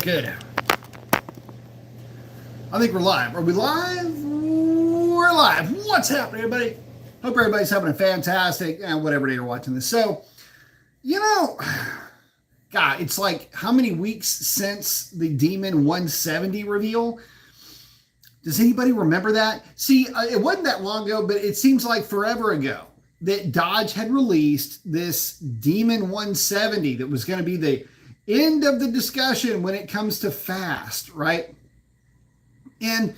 Good. I think we're live. Are we live? We're live. What's happening, everybody? Hope everybody's having a fantastic, whatever day you're watching this. So, God, it's like how many weeks since the Demon 170 reveal? Does anybody remember that? See, it wasn't that long ago, but it seems like forever ago that Dodge had released this Demon 170 that was going to be the end of the discussion when it comes to fast, right? And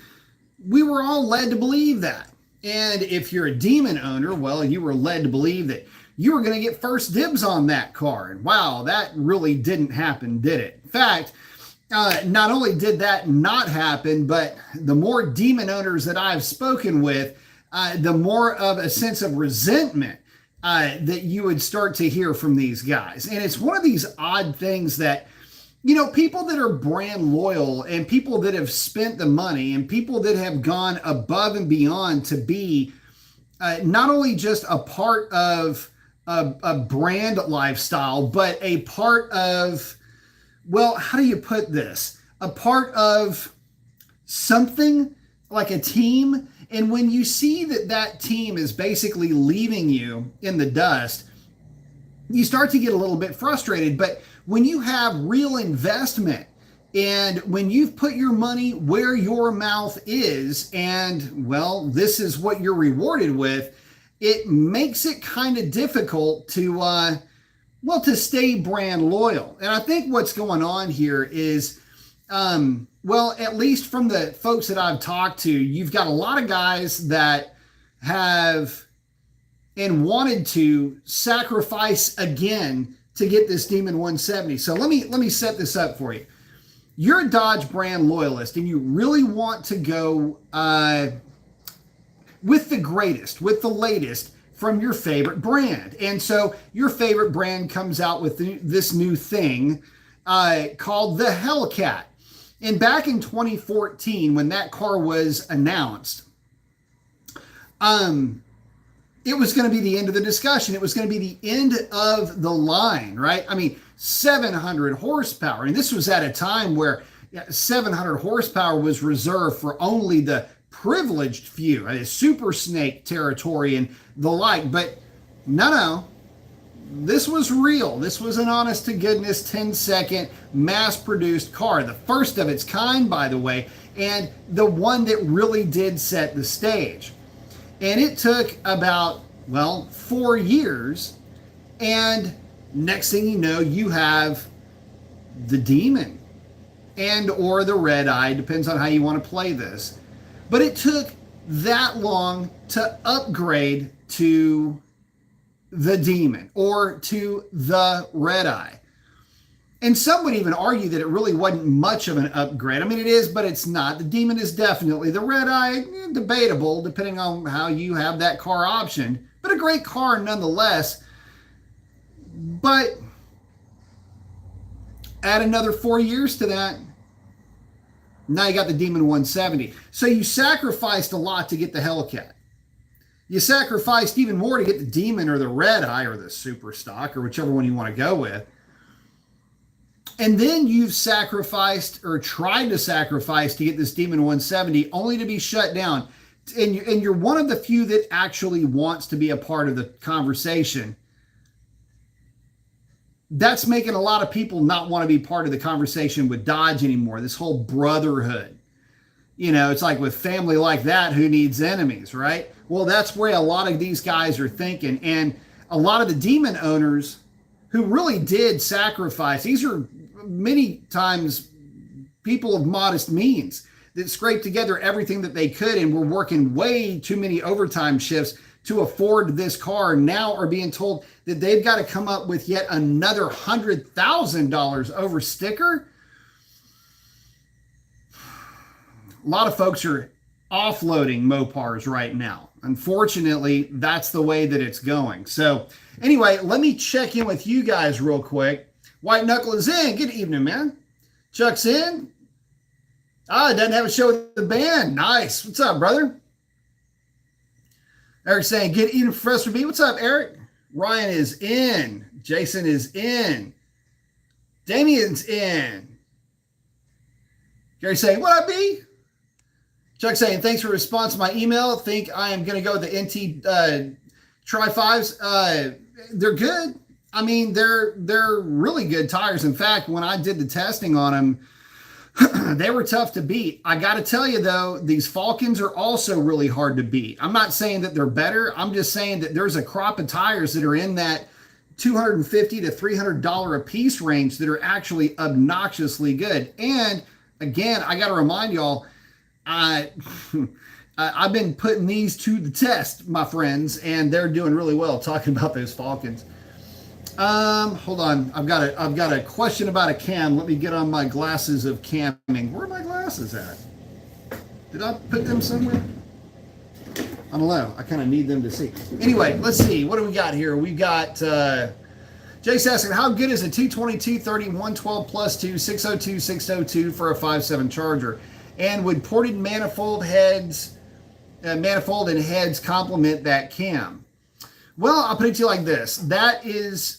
we were all led to believe that. And if you're a Demon owner, well, you were led to believe that you were going to get first dibs on that car. And wow, that really didn't happen, did it? In fact, not only did that not happen, but the more Demon owners that I've spoken with, the more of a sense of resentment that you would start to hear from these guys. And it's one of these odd things that, people that are brand loyal and people that have spent the money and people that have gone above and beyond to be not only just a part of a brand lifestyle, but a part of, well, how do you put this? A part of something like a team. And when you see that that team is basically leaving you in the dust, you start to get a little bit frustrated. But when you have real investment and when you've put your money where your mouth is, and well, this is what you're rewarded with, it makes it kind of difficult to, to stay brand loyal. And I think what's going on here is, well, at least from the folks that I've talked to, you've got a lot of guys that have and wanted to sacrifice again to get this Demon 170. So let me set this up for you. You're a Dodge brand loyalist and you really want to go with the greatest, with the latest from your favorite brand. And so your favorite brand comes out with this new thing called the Hellcat. And back in 2014, when that car was announced, it was going to be the end of the discussion. It was going to be the end of the line, right? I mean, 700 horsepower. And this was at a time where 700 horsepower was reserved for only the privileged few, super snake territory and the like. But no. This was real. This was an honest to goodness 10-second mass-produced car. The first of its kind, by the way, and the one that really did set the stage. And it took about, 4 years. And next thing you know, you have the Demon and or the Red Eye, depends on how you want to play this. But it took that long to upgrade to the Demon or to the Red Eye. And some would even argue that it really wasn't much of an upgrade. I mean, it is, but it's not. The Demon is definitely the Red Eye, debatable depending on how you have that car optioned, but a great car nonetheless. But add another 4 years to that, now you got the Demon 170. So you sacrificed a lot to get the Hellcat. You sacrificed even more to get the Demon or the Red Eye or the Super Stock or whichever one you want to go with. And then you've sacrificed or tried to sacrifice to get this Demon 170 only to be shut down. And you're one of the few that actually wants to be a part of the conversation. That's making a lot of people not want to be part of the conversation with Dodge anymore. This whole brotherhood. It's like with family like that, who needs enemies, right? Well, that's where a lot of these guys are thinking. And a lot of the Demon owners who really did sacrifice, these are many times people of modest means that scraped together everything that they could and were working way too many overtime shifts to afford this car, now are being told that they've got to come up with yet another $100,000 over sticker. A lot of folks are offloading Mopars right now. Unfortunately, that's the way that it's going. So anyway, let me check in with you guys real quick. White Knuckle is in. Good evening, man. Chuck's in. Doesn't have a show with the band. Nice. What's up, brother? Eric's saying, good evening, Professor B. What's up, Eric? Ryan is in. Jason is in. Damien's in. Gary saying, what I be? Chuck saying, thanks for the response to my email. Think I am going to go with the NT Tri-5s. They're good. I mean, they're really good tires. In fact, when I did the testing on them, they were tough to beat. I got to tell you, though, these Falcons are also really hard to beat. I'm not saying that they're better. I'm just saying that there's a crop of tires that are in that $250 to $300 a piece range that are actually obnoxiously good. And again, I got to remind y'all, I've been putting these to the test, my friends, and they're doing really well. Talking about those Falcons. Hold on. I've got a question about a cam. Let me get on my glasses of camming. Where are my glasses at? Did I put them somewhere? I don't know. I kind of need them to see. Anyway, let's see. What do we got here? We got Jace asking, how good is a 220, 230, 112 plus 2, 602, 602 for a 5.7 Charger? And would ported manifold and heads complement that cam? Well, I'll put it to you like this. That is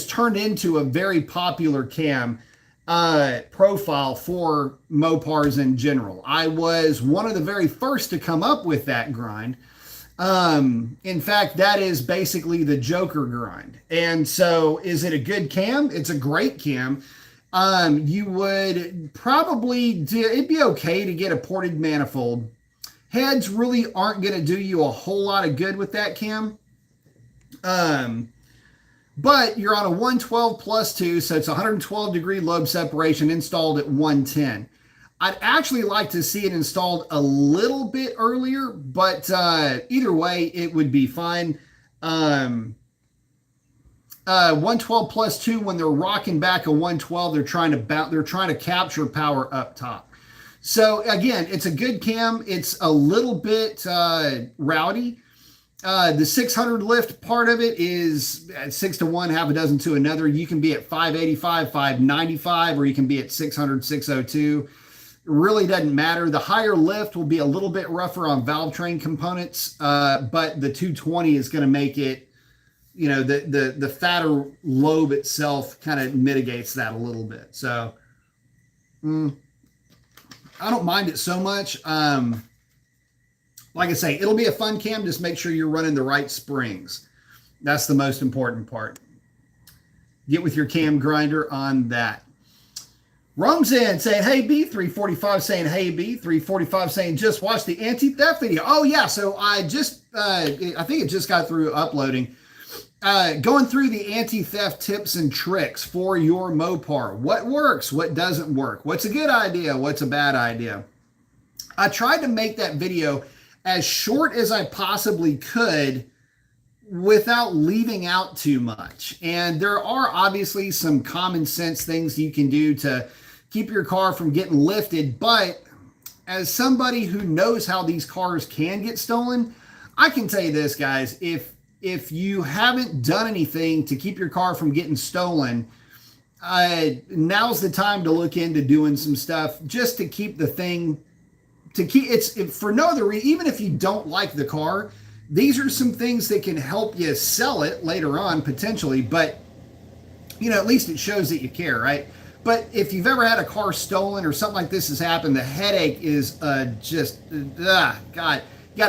turned into a very popular cam profile for Mopars in general. I was one of the very first to come up with that grind. In fact, that is basically the Joker grind. And so is it a good cam? It's a great cam. You would probably it'd be okay to get a ported manifold. Heads really aren't going to do you a whole lot of good with that cam. But you're on a 112 plus 2, so it's 112 degree lobe separation installed at 110. I'd actually like to see it installed a little bit earlier, but either way, it would be fine. 112 plus 2, when they're rocking back a 112, they're trying to capture power up top. So again, it's a good cam. It's a little bit rowdy. The 600 lift part of it is at 6 to 1, half a dozen to another. You can be at 585, 595, or you can be at 600, 602. It really doesn't matter. The higher lift will be a little bit rougher on valve train components, but the 220 is going to make it, you know, the fatter lobe itself kind of mitigates that a little bit. So I don't mind it so much. Like I say, it'll be a fun cam. Just make sure you're running the right springs. That's the most important part. Get with your cam grinder on that. Rome's in saying, hey, B. 345 saying, hey, B. 345 saying, just watch the anti-theft video. Oh, yeah. So I just, I think it just got through uploading. Going through the anti-theft tips and tricks for your Mopar. What works? What doesn't work? What's a good idea? What's a bad idea? I tried to make that video as short as I possibly could without leaving out too much. And there are obviously some common sense things you can do to keep your car from getting lifted. But as somebody who knows how these cars can get stolen, I can tell you this, guys, if you haven't done anything to keep your car from getting stolen, now's the time to look into doing some stuff just to keep the thing, for no other reason. Even if you don't like the car, these are some things that can help you sell it later on potentially, but you know, at least it shows that you care, right? But if you've ever had a car stolen or something like this has happened, the headache is God, you got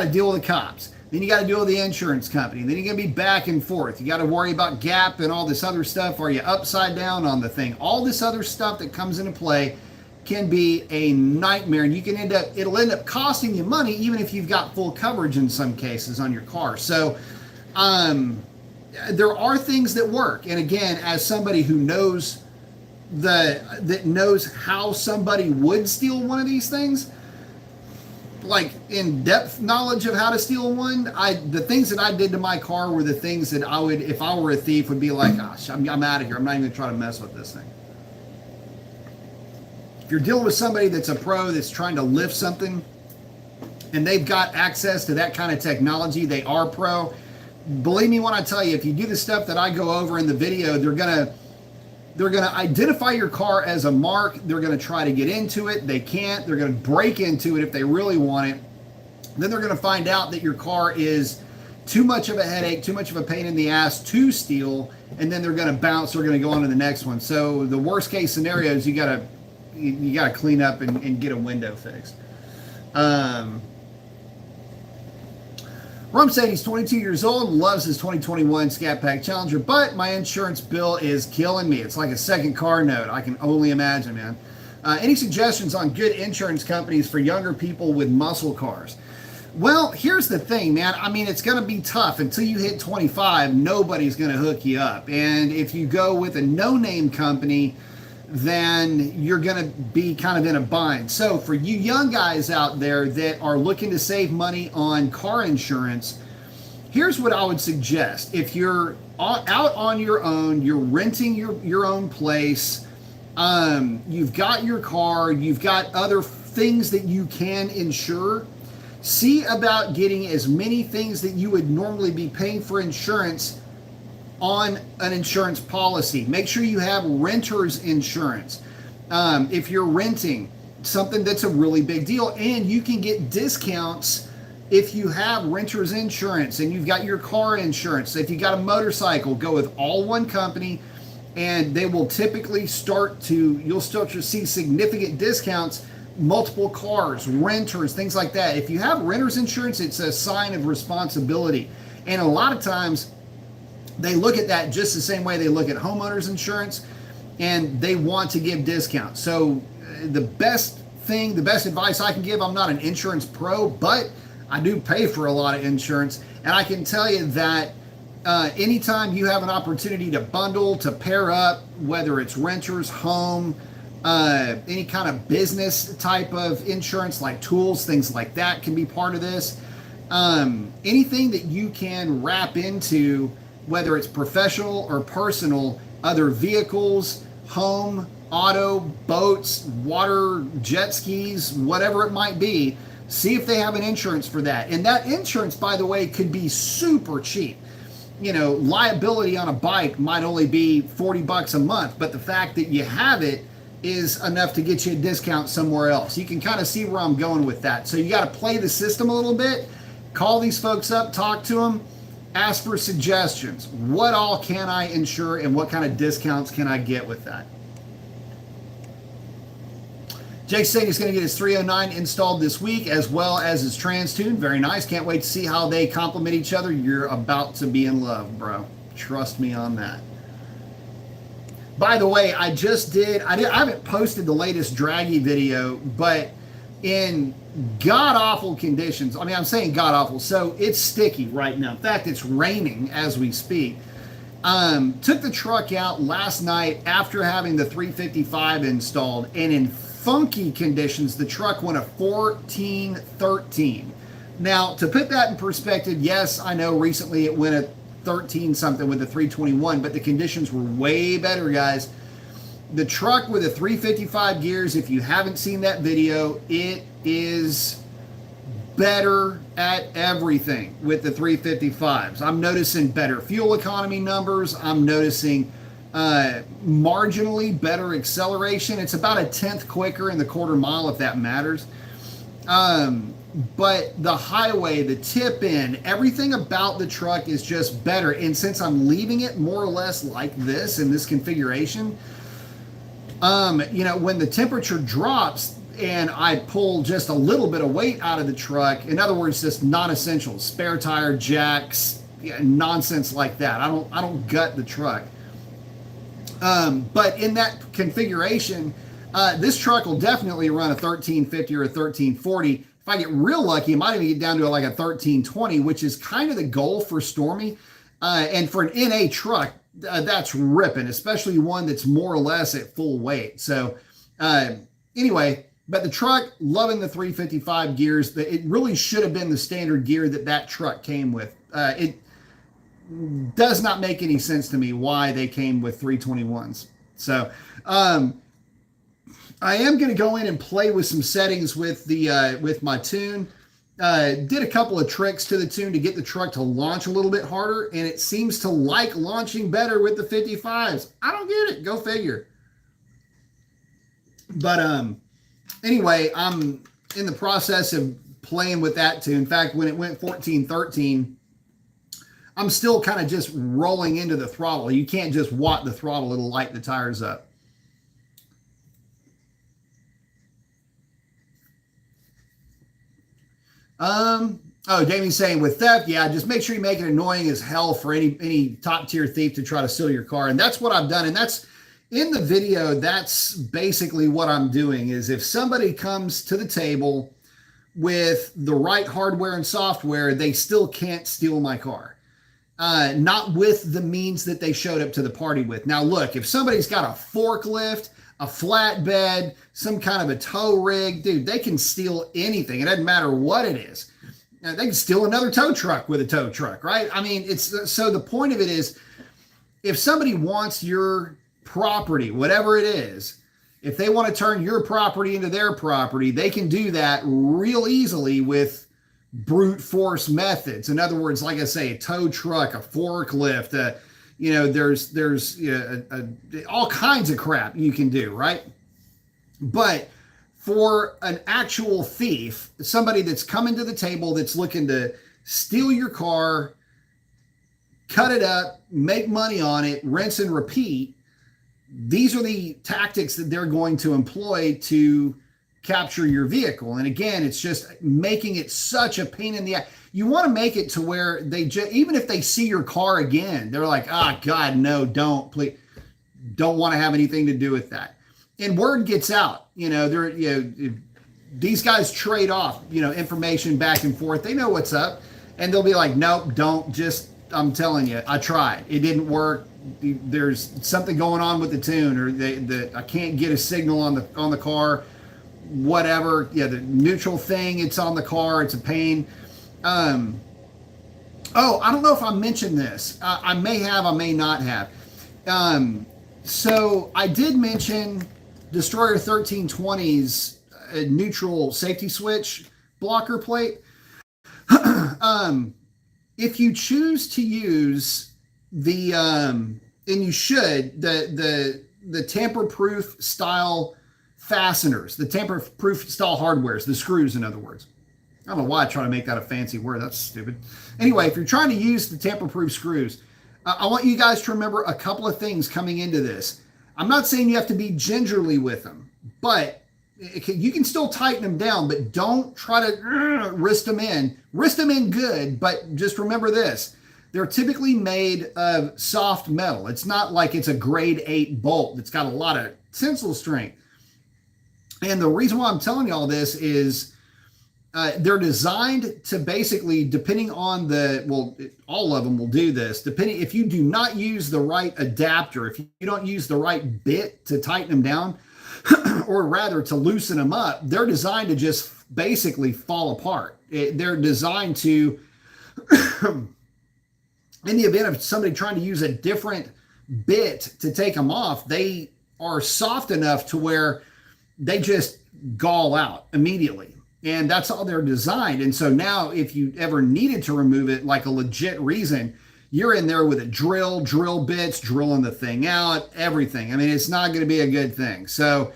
to deal with the cops. Then you got to deal with the insurance company. Then you're going to be back and forth. You got to worry about gap and all this other stuff. Are you upside down on the thing? All this other stuff that comes into play can be a nightmare, and it'll end up costing you money even if you've got full coverage in some cases on your car. So there are things that work. And again, as somebody who knows knows how somebody would steal one of these things, like in-depth knowledge of how to steal one, the things that I did to my car were the things that I would, if I were a thief, would be like, gosh, I'm out of here. I'm not even going to try to mess with this thing. If you're dealing with somebody that's a pro that's trying to lift something and they've got access to that kind of technology, they are pro. Believe me when I tell you, if you do the stuff that I go over in the video, they're gonna identify your car as a mark. They're gonna try to get into it. They can't. They're gonna break into it if they really want it. Then they're gonna find out that your car is too much of a headache, too much of a pain in the ass to steal, and then they're gonna bounce. They're gonna go on to the next one. So the worst case scenario is you gotta you got to clean up and get a window fixed. Rum said he's 22 years old, loves his 2021 Scat Pack Challenger, but my insurance bill is killing me. It's like a second car note. I can only imagine, man. Any suggestions on good insurance companies for younger people with muscle cars? Well, here's the thing, man. I mean, it's going to be tough. Until you hit 25, nobody's going to hook you up. And if you go with a no-name company, then you're going to be kind of in a bind. So for you young guys out there that are looking to save money on car insurance, here's what I would suggest. If you're out on your own, you're renting your own place, you've got your car, you've got other things that you can insure, see about getting as many things that you would normally be paying for insurance on an insurance policy. Make sure you have renter's insurance. If you're renting, something that's a really big deal, and you can get discounts if you have renter's insurance and you've got your car insurance. If you got a motorcycle, go with all one company, and they will typically you'll start to see significant discounts. Multiple cars, renters, things like that. If you have renter's insurance, it's a sign of responsibility. And a lot of times they look at that just the same way they look at homeowners insurance, and they want to give discounts. So the best advice I can give, I'm not an insurance pro, but I do pay for a lot of insurance. And I can tell you that anytime you have an opportunity to bundle, to pair up, whether it's renters, home, any kind of business type of insurance like tools, things like that can be part of this. Anything that you can wrap into, whether it's professional or personal, other vehicles, home, auto, boats, water, jet skis, whatever it might be, see if they have an insurance for that. And that insurance, by the way, could be super cheap. You know, liability on a bike might only be $40 a month, but the fact that you have it is enough to get you a discount somewhere else. You can kind of see where I'm going with that. So you got to play the system a little bit, call these folks up, talk to them, ask for suggestions. What all can I insure and what kind of discounts can I get with that? Jake's saying he's going to get his 309 installed this week as well as his trans tune. Very nice. Can't wait to see how they complement each other. You're about to be in love, bro. Trust me on that. By the way, I haven't posted the latest Draggy video, but in god-awful conditions. I mean, I'm saying god-awful. So it's sticky right now. In fact, it's raining as we speak. Took the truck out last night after having the 355 installed, and in funky conditions, the truck went a 1413. Now, to put that in perspective, yes, I know recently it went a 13 something with the 321, but the conditions were way better, guys. The truck with the 355 gears, if you haven't seen that video, it is better at everything with the 355s. I'm noticing better fuel economy numbers. I'm noticing marginally better acceleration. It's about a tenth quicker in the quarter mile, if that matters. But the highway, the tip in, everything about the truck is just better. And since I'm leaving it more or less like this in this configuration, you know, when the temperature drops and I pull just a little bit of weight out of the truck, in other words, just non-essentials, spare tire, jacks, nonsense like that. I don't gut the truck. But in that configuration, this truck will definitely run a 1350 or a 1340. If I get real lucky, it might even get down to like a 1320, which is kind of the goal for Stormy. And for an NA truck, that's ripping, especially one that's more or less at full weight. So anyway, but the truck, loving the 355 gears. It really should have been the standard gear that truck came with. It does not make any sense to me why they came with 321s. So I am going to go in and play with some settings with my tune. Did a couple of tricks to the tune to get the truck to launch a little bit harder, and it seems to like launching better with the 55s. I don't get it. Go figure. But anyway, I'm in the process of playing with that tune. In fact, when it went 1413, I'm still kind of just rolling into the throttle. You can't just watt the throttle. It'll light the tires up. Oh, Jamie's saying with theft, yeah, just make sure you make it annoying as hell for any top tier thief to try to steal your car. And that's what I've done. And that's in the video. That's basically what I'm doing is if somebody comes to the table with the right hardware and software, they still can't steal my car. Not with the means that they showed up to the party with. Now, look, if somebody's got a forklift, a flatbed, some kind of a tow rig, dude, they can steal anything. It doesn't matter what it is. Now, they can steal another tow truck with a tow truck, right? I mean, it's so the point of it is if somebody wants your property, whatever it is, if they want to turn your property into their property, they can do that real easily with brute force methods. In other words, like I say, a tow truck, a forklift, there's all kinds of crap you can do, right? But for an actual thief, somebody that's coming to the table that's looking to steal your car, cut it up, make money on it, rinse and repeat, these are the tactics that they're going to employ to capture your vehicle. And again, it's just making it such a pain in the ass. You want to make it to where they even if they see your car again, they're like, God, no, don't, please, don't want to have anything to do with that. And word gets out, these guys trade off, information back and forth. They know what's up and they'll be like, nope, don't, just, I'm telling you, I tried. It didn't work. There's something going on with the tune, or I can't get a signal on the car, whatever. Yeah, the neutral thing, it's on the car. It's a pain. I don't know if I mentioned this. I may have, I may not have. So I did mention Destroyer 1320's neutral safety switch blocker plate. If you choose to use the and you should, the tamper-proof style fasteners, the tamper-proof style hardwares, the screws, in other words. I don't know why I try to make that a fancy word. That's stupid. Anyway, if you're trying to use the tamper-proof screws, I want you guys to remember a couple of things coming into this. I'm not saying you have to be gingerly with them, but you can still tighten them down, but don't try to wrist them in. Wrist them in good, but just remember this. They're typically made of soft metal. It's not like it's a grade 8 bolt that's got a lot of tensile strength. And the reason why I'm telling you all this is they're designed to basically, depending on all of them will do this, depending, if you do not use the right adapter, if you don't use the right bit to tighten them down, or rather to loosen them up, they're designed to just basically fall apart. They're designed to, in the event of somebody trying to use a different bit to take them off, they are soft enough to where they just gall out immediately. And that's all they're designed. And so now if you ever needed to remove it, like a legit reason, you're in there with a drill bits, drilling the thing out, everything. I mean, it's not going to be a good thing. So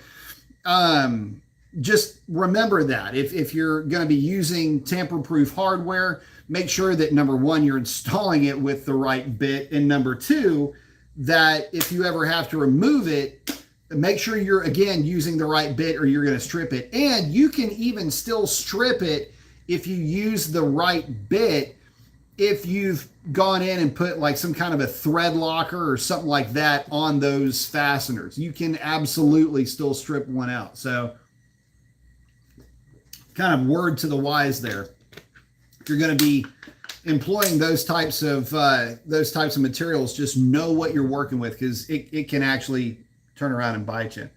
just remember that if you're going to be using tamper-proof hardware, make sure that number one, you're installing it with the right bit. And number two, that if you ever have to remove it, make sure you're, again, using the right bit or you're going to strip it. And you can even still strip it if you use the right bit, if you've gone in and put like some kind of a thread locker or something like that on those fasteners. You can absolutely still strip one out. So kind of word to the wise there. If you're going to be employing those types of materials, just know what you're working with, because it can actually turn around and bite you.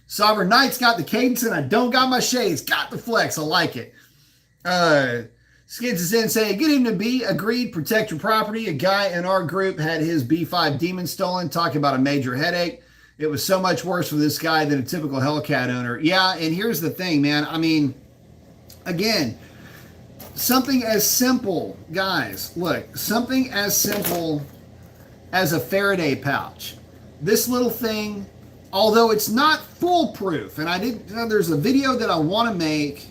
Sovereign Knight's got the cadence and I don't got my shades. Got the flex. I like it. Skids is in saying, good evening, B. Agreed, protect your property. A guy in our group had his B5 Demon stolen, talking about a major headache. It was so much worse for this guy than a typical Hellcat owner. Yeah, and here's the thing, man. I mean, again, something as simple, guys, look, something as simple as a Faraday pouch. This little thing, although it's not foolproof, and there's a video that I want to make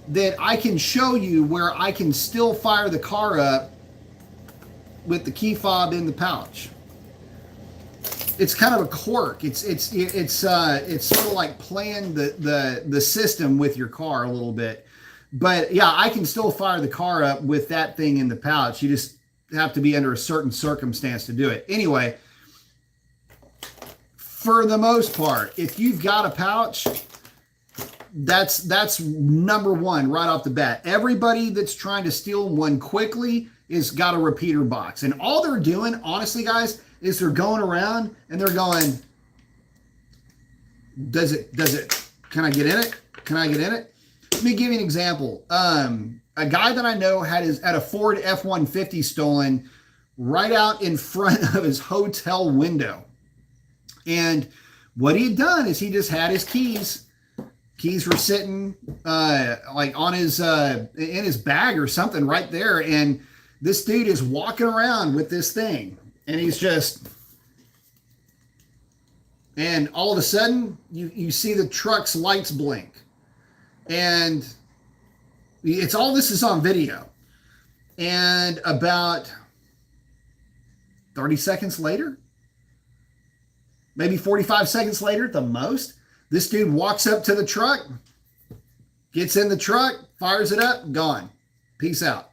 that I can show you where I can still fire the car up with the key fob in the pouch. It's kind of a quirk. It's sort of like playing the system with your car a little bit. But yeah, I can still fire the car up with that thing in the pouch. You just have to be under a certain circumstance to do it. Anyway, for the most part, if you've got a pouch, that's number one right off the bat. Everybody that's trying to steal one quickly is got a repeater box. And all they're doing, honestly, guys, is they're going around and they're going, can I get in it? Can I get in it? Let me give you an example. A guy that I know had a Ford F-150 stolen right out in front of his hotel window. And what he had done is he just had his keys. Keys were sitting like on his in his bag or something right there. And this dude is walking around with this thing. And he's just, and all of a sudden you see the truck's lights blink. And it's all, this is on video. And about 30 seconds later, maybe 45 seconds later at the most, this dude walks up to the truck, gets in the truck, fires it up, gone. Peace out.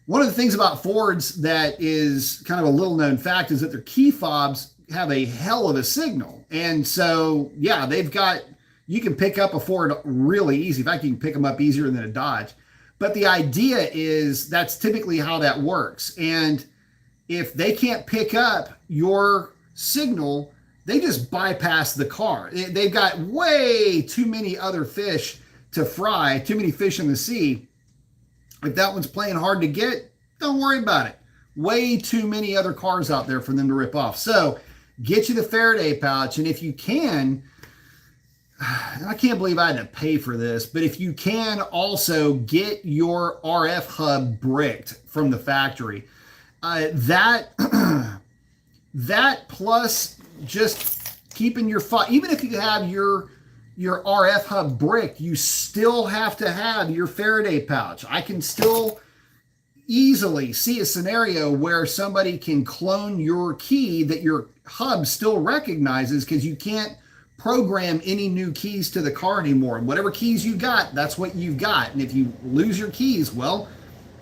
One of the things about Fords that is kind of a little known fact is that their key fobs have a hell of a signal. And so, yeah, they've got, you can pick up a Ford really easy. In fact, you can pick them up easier than a Dodge. But the idea is that's typically how that works. And if they can't pick up your signal, they just bypass the car. They've got way too many other fish to fry, too many fish in the sea. If that one's playing hard to get, don't worry about it. Way too many other cars out there for them to rip off. So get you the Faraday pouch. And if you can, I can't believe I had to pay for this, but if you can also get your RF hub bricked from the factory, that plus just keeping your even if you have your RF hub brick, you still have to have your Faraday pouch. I can still easily see a scenario where somebody can clone your key that your hub still recognizes, because you can't program any new keys to the car anymore. And whatever keys you got, that's what you've got. And if you lose your keys, well,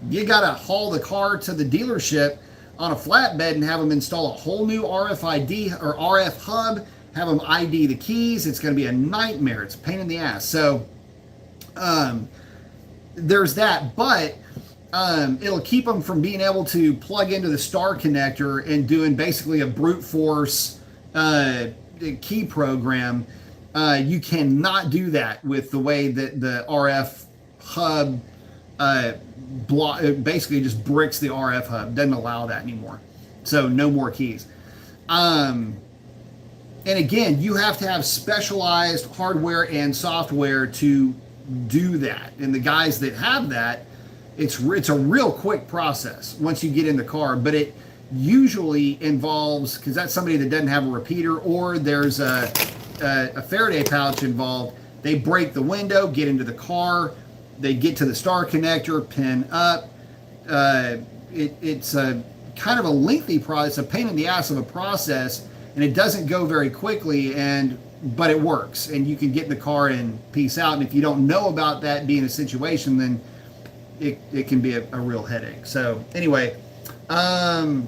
you got to haul the car to the dealership on a flatbed and have them install a whole new RFID or RF hub, have them ID the keys. It's going to be a nightmare. It's a pain in the ass. So there's that, but it'll keep them from being able to plug into the star connector and doing basically a brute force key program. You cannot do that with the way that the RF hub basically just bricks the RF hub. Doesn't allow that anymore. So no more keys. And again, you have to have specialized hardware and software to do that. And the guys that have that, it's a real quick process once you get in the car, but it usually involves, because that's somebody that doesn't have a repeater or there's a Faraday pouch involved. They break the window, get into the car, they get to the star connector, pin up. It's a kind of a lengthy process, a pain in the ass of a process, and it doesn't go very quickly, but it works, and you can get in the car and peace out. And if you don't know about that being a situation, then it can be a real headache. So anyway, but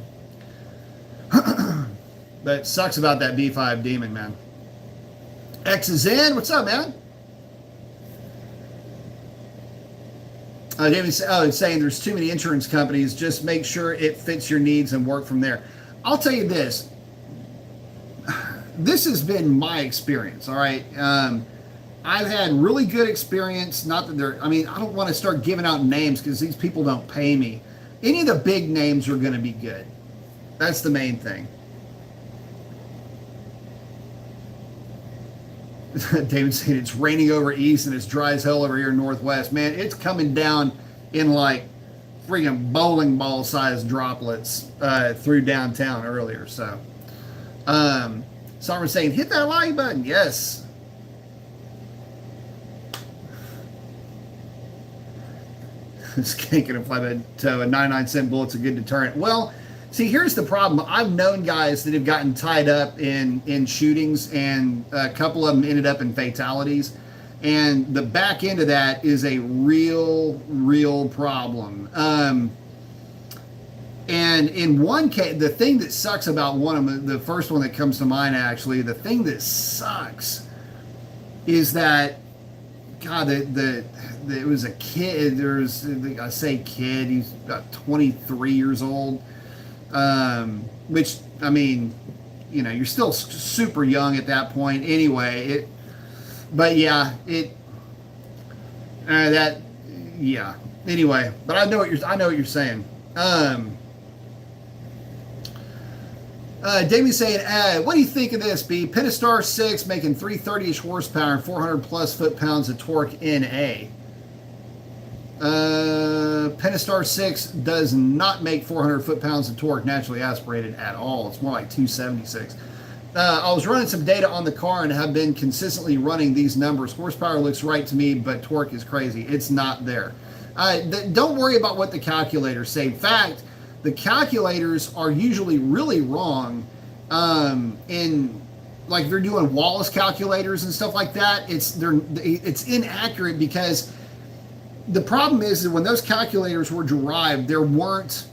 it sucks about that B5 Demon, man. X is in. What's up, man? David's saying there's too many insurance companies. Just make sure it fits your needs and work from there. I'll tell you this. This has been my experience, all right? I've had really good experience. Not that I don't want to start giving out names because these people don't pay me. Any of the big names are going to be good. That's the main thing. David said it's raining over east and it's dry as hell over here in northwest. Man, it's coming down in like freaking bowling ball sized droplets through downtown earlier. So, Summer's saying, hit that like button. Yes. Skanking a flatbed toe, a 99-cent bullet's a good deterrent. Well, see, here's the problem. I've known guys that have gotten tied up in shootings, and a couple of them ended up in fatalities. And the back end of that is a real problem. And in one case, the thing that sucks about one of them, the first one that comes to mind actually, the thing that sucks is that, God, it was a kid. There's, I say kid, he's about 23 years old, which, I mean, you know, you're still super young at that point anyway. But yeah, yeah. Anyway, but I know what you're saying. Damien saying, what do you think of this, B? Pentastar 6 making 330-ish horsepower and 400 plus foot-pounds of torque in A. Pentastar 6 does not make 400 foot-pounds of torque naturally aspirated at all. It's more like 276. I was running some data on the car and have been consistently running these numbers. Horsepower looks right to me, but torque is crazy. It's not there. Don't worry about what the calculators say. In fact, the calculators are usually really wrong. In like they're doing Wallace calculators and stuff like that. It's inaccurate because the problem is that when those calculators were derived, there weren't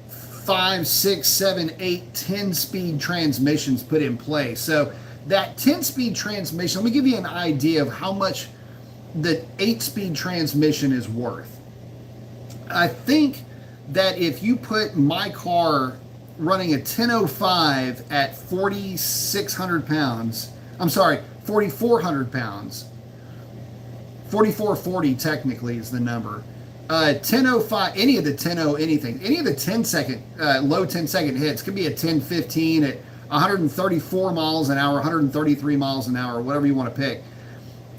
5, 6, 7, 8, 10 speed transmissions put in place. So that 10 speed transmission, let me give you an idea of how much the 8 speed transmission is worth. I think that if you put my car running a 1005 at 4,600 pounds, I'm sorry, 4,400 pounds, 4,440 technically is the number. 1005, any of the 10 anything, any of the 10 second, low 10 second hits, could be a 1015 at 134 miles an hour, 133 miles an hour, whatever you want to pick.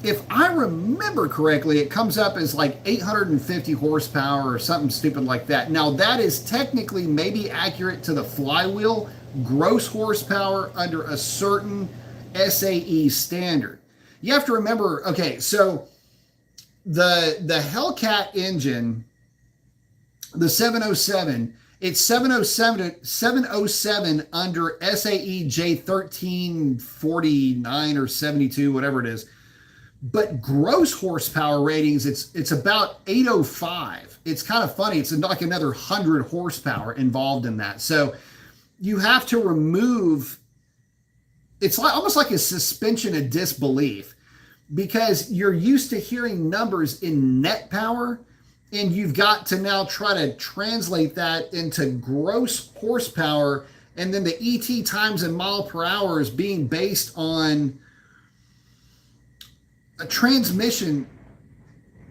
If I remember correctly, it comes up as like 850 horsepower or something stupid like that. Now that is technically maybe accurate to the flywheel gross horsepower under a certain SAE standard. You have to remember, okay, so the Hellcat engine, the 707, it's 707 under SAE J1349 or 72, whatever it is. But gross horsepower ratings, it's about 805. It's kind of funny. It's like another 100 horsepower involved in that. So you have to remove, it's like almost like a suspension of disbelief, because you're used to hearing numbers in net power, and you've got to now try to translate that into gross horsepower, and then the ET times in mile per hour is being based on a transmission.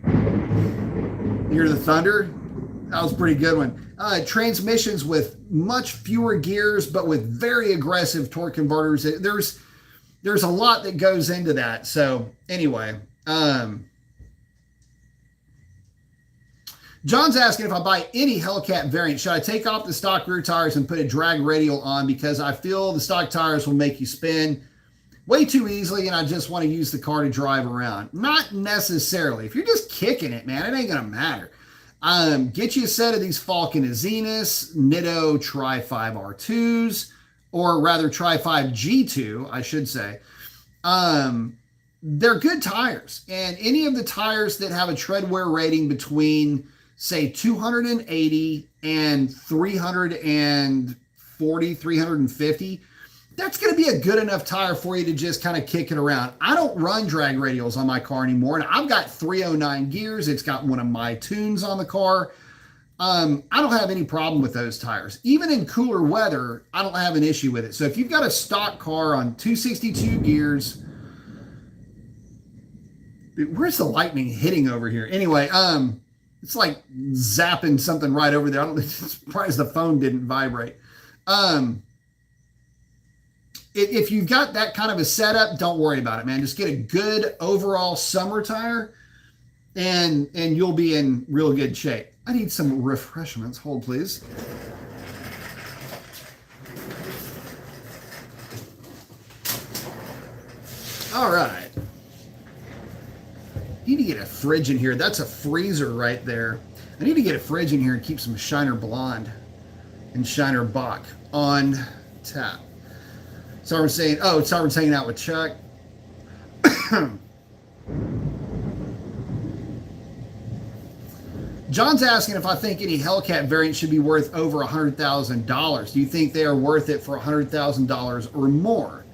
You hear the thunder? That was a pretty good one. Transmissions with much fewer gears, but with very aggressive torque converters. There's a lot that goes into that. So anyway, John's asking if I buy any Hellcat variant, should I take off the stock rear tires and put a drag radial on, because I feel the stock tires will make you spin way too easily, and I just want to use the car to drive around. Not necessarily. If you're just kicking it, man, it ain't gonna matter. Get you a set of these Falcon Azenas, Nitto Tri-5 R2s, or rather Tri-5 G2, I should say. They're good tires, and any of the tires that have a tread wear rating between, say, 280 and 340, 350, that's going to be a good enough tire for you to just kind of kick it around. I don't run drag radials on my car anymore, and I've got 309 gears. It's got one of my tunes on the car. I don't have any problem with those tires. Even in cooler weather, I don't have an issue with it. So if you've got a stock car on 262 gears, where's the lightning hitting over here? Anyway, it's like zapping something right over there. I'm surprised the phone didn't vibrate. If you've got that kind of a setup, don't worry about it, man. Just get a good overall summer tire, and you'll be in real good shape. I need some refreshments. Hold, please. All right. I need to get a fridge in here. That's a freezer right there. I need to get a fridge in here and keep some Shiner Blonde and Shiner Bock on tap. Someone's saying, oh, someone's hanging out with Chuck. John's asking if I think any Hellcat variant should be worth over $100,000. Do you think they are worth it for $100,000 or more?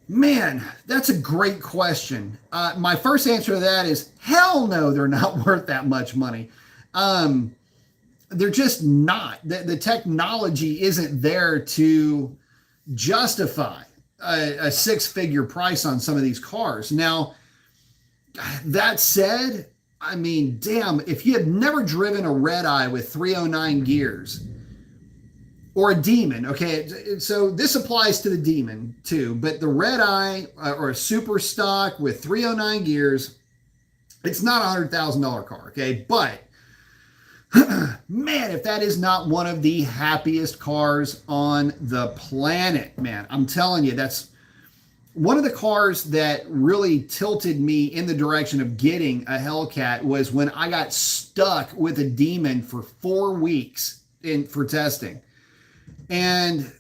Man, that's a great question. My first answer to that is hell no, they're not worth that much money. They're just not. The technology isn't there to justify a six-figure price on some of these cars. Now, that said, I mean, damn, if you have never driven a red eye with 309 gears, or a Demon, okay, so this applies to the Demon too, but the red eye or a super stock with 309 gears, it's not a $100,000 car, okay, but man, if that is not one of the happiest cars on the planet, man, I'm telling you, that's one of the cars that really tilted me in the direction of getting a Hellcat was when I got stuck with a Demon for 4 weeks for testing. And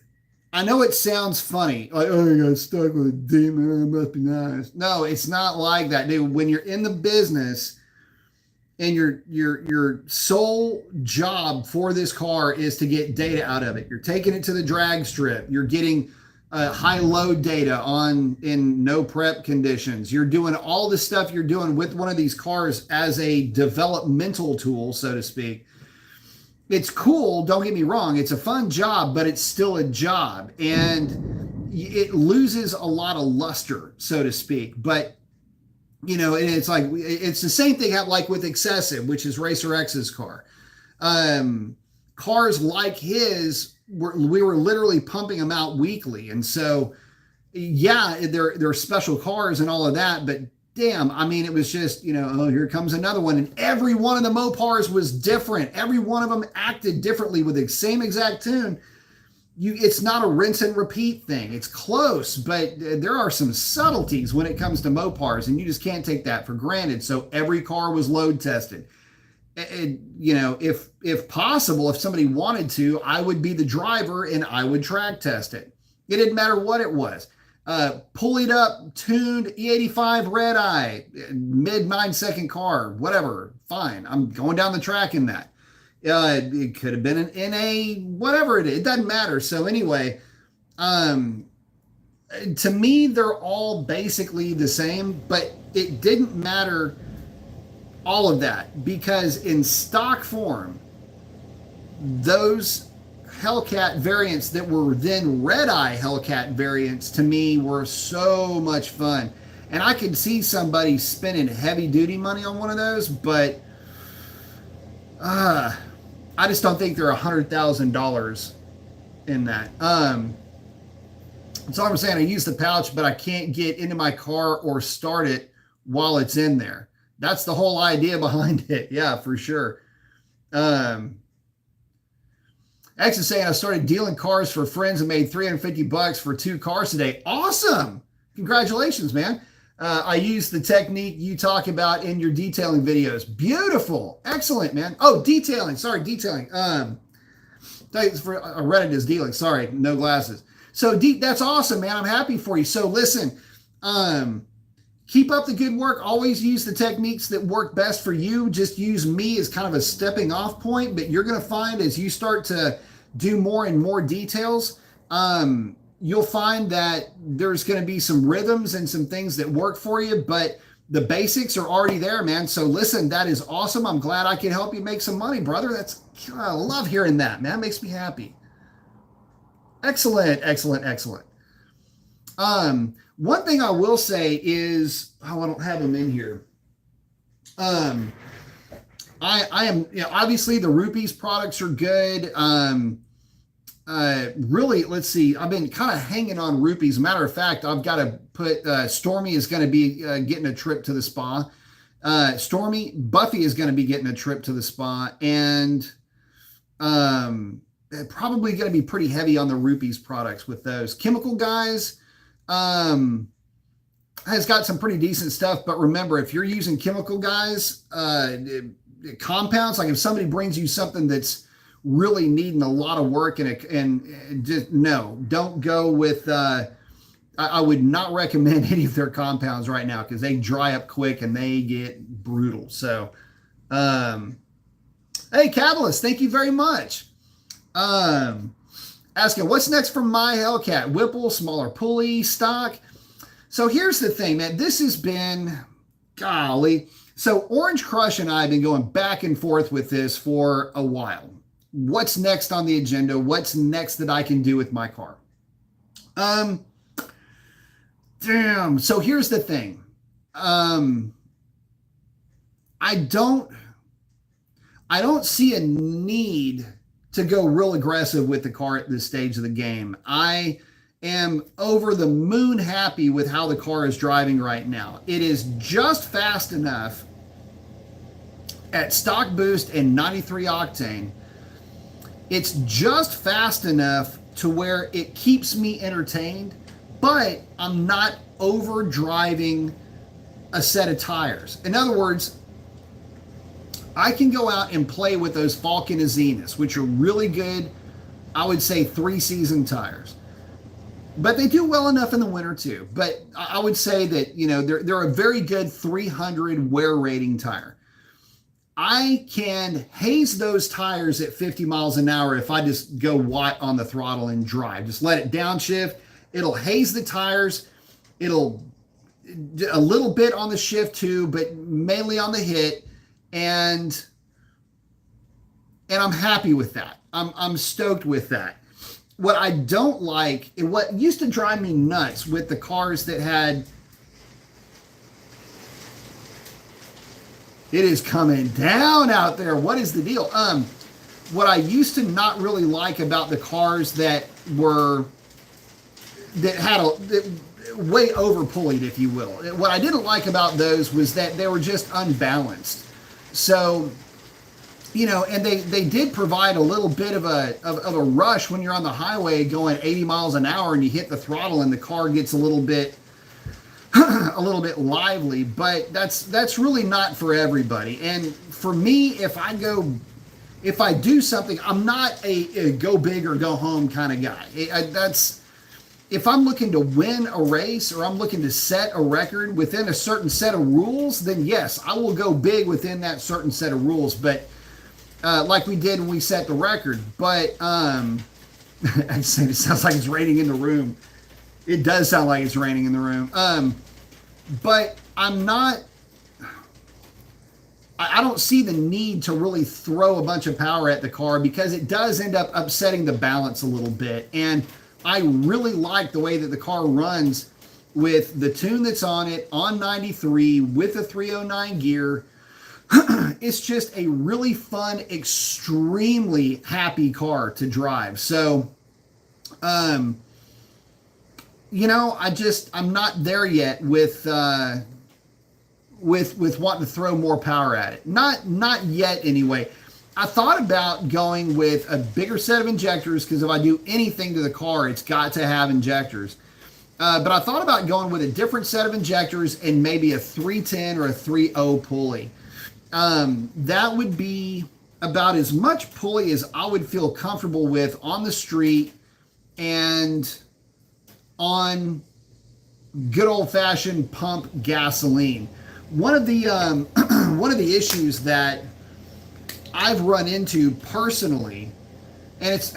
I know it sounds funny, like, oh, you got stuck with a Demon, it must be nice. No, it's not like that, dude. When you're in the business and your sole job for this car is to get data out of it, you're taking it to the drag strip, you're getting high load data in no prep conditions, you're doing all the stuff you're doing with one of these cars as a developmental tool, so to speak. It's cool, don't get me wrong, it's a fun job, but it's still a job, and it loses a lot of luster, so to speak. But you know, it's like, it's the same thing like with Excessive, which is Racer X's car. Cars like his, we were literally pumping them out weekly, and so yeah, they're special cars and all of that, but damn, I mean, it was just, you know, oh, here comes another one. And every one of the Mopars was different. Every one of them acted differently with the same exact tune. It's not a rinse and repeat thing. It's close, but there are some subtleties when it comes to Mopars, and you just can't take that for granted. So every car was load tested. You know, if possible, if somebody wanted to, I would be the driver and I would track test it. It didn't matter what it was. Pulleyed up, tuned E85 red eye, mid 9-second car, whatever, fine. I'm going down the track in that. It could have been an NA, whatever it is. It doesn't matter. So anyway, to me, they're all basically the same, but it didn't matter all of that, because in stock form, those Hellcat variants that were then red-eye Hellcat variants, to me, were so much fun. And I could see somebody spending heavy-duty money on one of those, but I just don't think they're $100,000 in that. So I'm saying I use the pouch, but I can't get into my car or start it while it's in there. That's the whole idea behind it. Yeah, for sure. X is saying I started dealing cars for friends and made $350 for 2 cars today. Awesome. Congratulations, man. I use the technique you talk about in your detailing videos. Beautiful. Excellent, man. Oh, detailing. Sorry, detailing. Thanks for, I read it as dealing. Sorry, no glasses. So that's awesome, man. I'm happy for you. So listen, keep up the good work. Always use the techniques that work best for you. Just use me as kind of a stepping off point, but you're going to find as you start to do more and more details, you'll find that there's going to be some rhythms and some things that work for you, but the basics are already there, man. So listen, that is awesome. I'm glad I can help you make some money, brother. I love hearing that, man. It makes me happy. Excellent, excellent, excellent. One thing I will say is, I don't have them in here. I am, you know, obviously the Rupees products are good. Really, let's see. I've been kind of hanging on Rupees. Matter of fact, I've got to put, Stormy is going to be getting a trip to the spa. Buffy is going to be getting a trip to the spa, and probably going to be pretty heavy on the Rupees products with those. Chemical Guys has got some pretty decent stuff, but remember, if you're using Chemical Guys compounds, like if somebody brings you something that's really needing a lot of work and just no, don't go with, I would not recommend any of their compounds right now because they dry up quick and they get brutal. So Um, hey, Catalyst, thank you very much. Asking, what's next for my Hellcat? Whipple, smaller pulley, stock. So here's the thing, man. This has been, golly. So Orange Crush and I have been going back and forth with this for a while. What's next on the agenda? What's next that I can do with my car? Damn. So here's the thing. I don't see a need to go real aggressive with the car at this stage of the game. I am over the moon happy with how the car is driving right now. It is just fast enough at stock boost and 93 octane. It's just fast enough to where it keeps me entertained, but I'm not over driving a set of tires. In other words, I can go out and play with those Falcon Azenas, which are really good, I would say 3-season tires. But they do well enough in the winter too. But I would say that, you know, they're a very good 300 wear rating tire. I can haze those tires at 50 miles an hour if I just go watt on the throttle and drive. Just let it downshift. It'll haze the tires. It'll a little bit on the shift too, but mainly on the hit. And I'm happy with that. I'm stoked with that. What I don't like, and what used to drive me nuts with the cars that had, it is coming down out there. What is the deal? What I used to not really like about the cars that had way over pulleyed, if you will. What I didn't like about those was that they were just unbalanced. So, you know, and they did provide a little bit of a rush when you're on the highway going 80 miles an hour and you hit the throttle and the car gets a little bit lively, but that's really not for everybody. And for me, if I do something, I'm not a go big or go home kind of guy. If I'm looking to win a race or I'm looking to set a record within a certain set of rules, then yes, I will go big within that certain set of rules. But like we did when we set the record. But I said it sounds like it's raining in the room. It does sound like it's raining in the room. But I'm not. I don't see the need to really throw a bunch of power at the car because it does end up upsetting the balance a little bit. And I really like the way that the car runs with the tune that's on it, on 93, with a 309 gear. It's just a really fun, extremely happy car to drive. So, you know, I'm not there yet with wanting to throw more power at it. Not yet anyway. I thought about going with a bigger set of injectors because if I do anything to the car, it's got to have injectors. But I thought about going with a different set of injectors and maybe a 310 or a 3.0 pulley. That would be about as much pulley as I would feel comfortable with on the street and on good old-fashioned pump gasoline. One of the issues that I've run into personally, and it's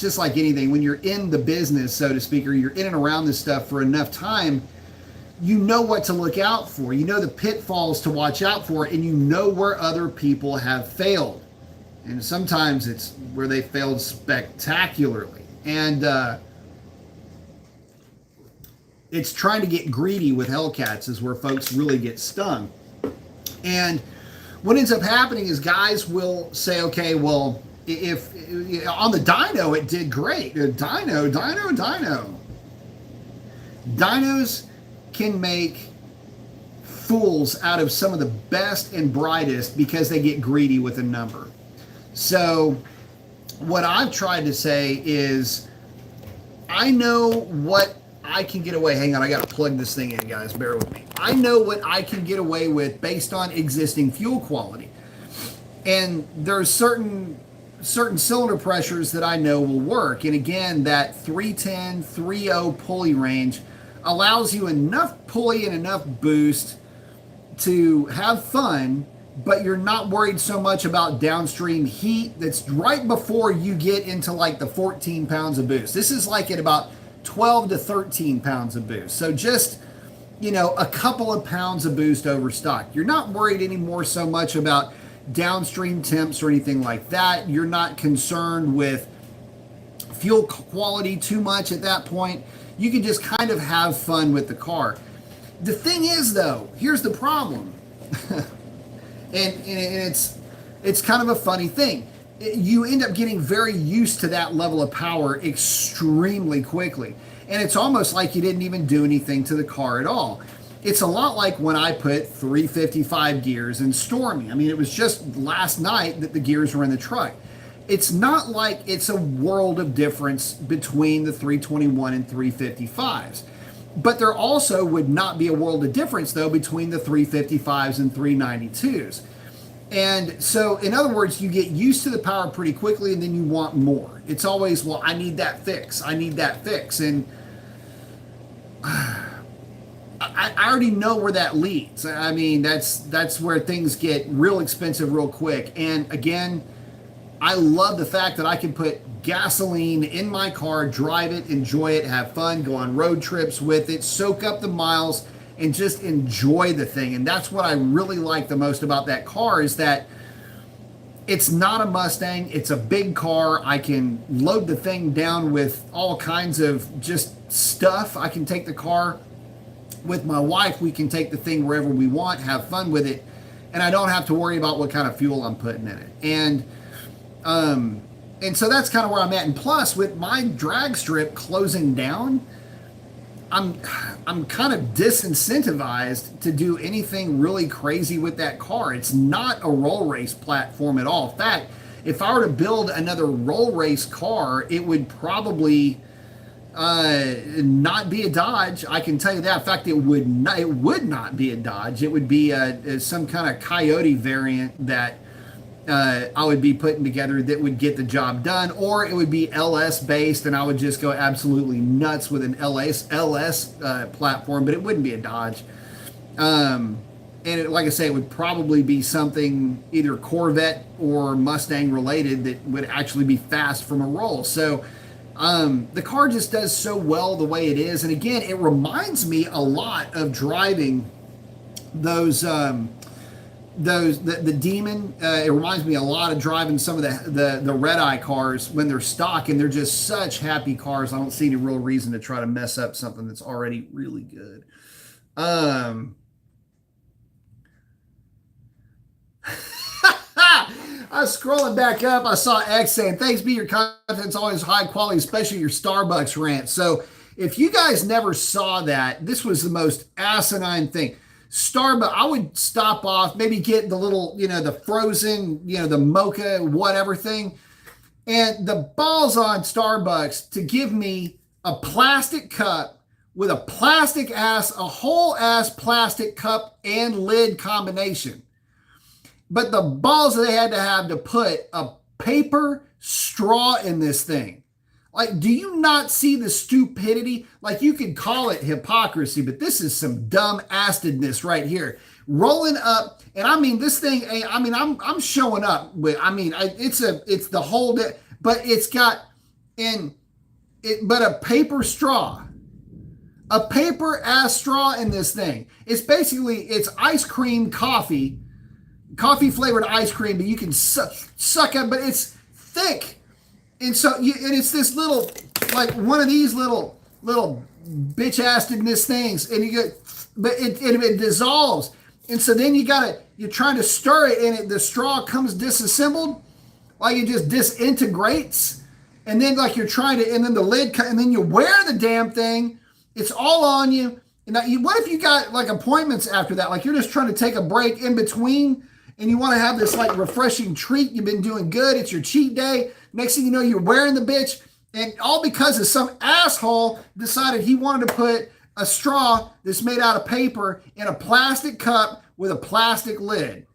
just like anything. When you're in the business, so to speak, or you're in and around this stuff for enough time, you know what to look out for. You know the pitfalls to watch out for, and you know where other people have failed. And sometimes it's where they failed spectacularly. And it's trying to get greedy with Hellcats is where folks really get stung. And what ends up happening is guys will say, okay, well, if on the dyno, it did great. Dyno. Dynos can make fools out of some of the best and brightest because they get greedy with a number. So what I've tried to say is I know what I can get away. Hang on, I got to plug this thing in, guys. Bear with me. I know what I can get away with based on existing fuel quality. And there's certain cylinder pressures that I know will work. And again, that 310, 3.0 pulley range allows you enough pulley and enough boost to have fun, but you're not worried so much about downstream heat. That's right before you get into like the 14 pounds of boost. This is like at about 12 to 13 pounds of boost. So just, a couple of pounds of boost over stock. You're not worried anymore so much about downstream temps or anything like that. You're not concerned with fuel quality too much at that point. You can just kind of have fun with the car. The thing is, though, here's the problem. and it's kind of a funny thing. You end up getting very used to that level of power extremely quickly. And it's almost like you didn't even do anything to the car at all. It's a lot like when I put 355 gears in Stormy. I mean, it was just last night that the gears were in the truck. It's not like it's a world of difference between the 321 and 355s. But there also would not be a world of difference, though, between the 355s and 392s. And so, in other words, you get used to the power pretty quickly, and then you want more. It's always, well, I need that fix. I need that fix. And I already know where that leads. I mean, that's where things get real expensive real quick. And again, I love the fact that I can put gasoline in my car, drive it, enjoy it, have fun, go on road trips with it, soak up the miles, and just enjoy the thing. And that's what I really like the most about that car, is that it's not a Mustang. It's a big car. I can load the thing down with all kinds of just stuff. I can take the car with my wife. We can take the thing wherever we want, have fun with it, and I don't have to worry about what kind of fuel I'm putting in it. And so that's kind of where I'm at. And plus, with my drag strip closing down, I'm kind of disincentivized to do anything really crazy with that car. It's not a roll race platform at all. In fact, if I were to build another roll race car, it would probably not be a Dodge. I can tell you that. In fact, it would not be a Dodge. It would be some kind of Coyote variant that I would be putting together that would get the job done, or it would be LS based, and I would just go absolutely nuts with an LS platform, but it wouldn't be a Dodge. And like I say, it would probably be something either Corvette or Mustang related that would actually be fast from a roll. So the car just does so well the way it is. And again, it reminds me a lot of driving the Demon. It reminds me a lot of driving some of the red eye cars when they're stock, and they're just such happy cars. I don't see any real reason to try to mess up something that's already really good. I was scrolling back up. I saw X saying, "Thanks, be your content's always high quality, especially your Starbucks rant." So if you guys never saw that, this was the most asinine thing. Starbucks, I would stop off, maybe get the little, the frozen, the mocha, whatever thing. And the balls on Starbucks to give me a plastic cup with a whole ass plastic cup and lid combination. But the balls they had to have to put a paper straw in this thing. Like, do you not see the stupidity? Like, you could call it hypocrisy, but this is some dumb astedness right here. Rolling up, and I mean, this thing, I'm showing up with, it's the whole, but it's got but a paper straw. A paper ass straw in this thing. It's ice cream coffee flavored ice cream, but you can suck it, but it's thick. And so and it's this little, like one of these little bitch-astedness things, and you get, but it dissolves. And so then you're trying to stir it, and the straw comes disassembled, like it just disintegrates. And then like you're trying to, and then the lid, and then you wear the damn thing. It's all on you. And now what if you got like appointments after that? Like you're just trying to take a break in between, and you want to have this like refreshing treat. You've been doing good. It's your cheat day. Next thing you know, you're wearing the bitch, and all because of some asshole decided he wanted to put a straw that's made out of paper in a plastic cup with a plastic lid.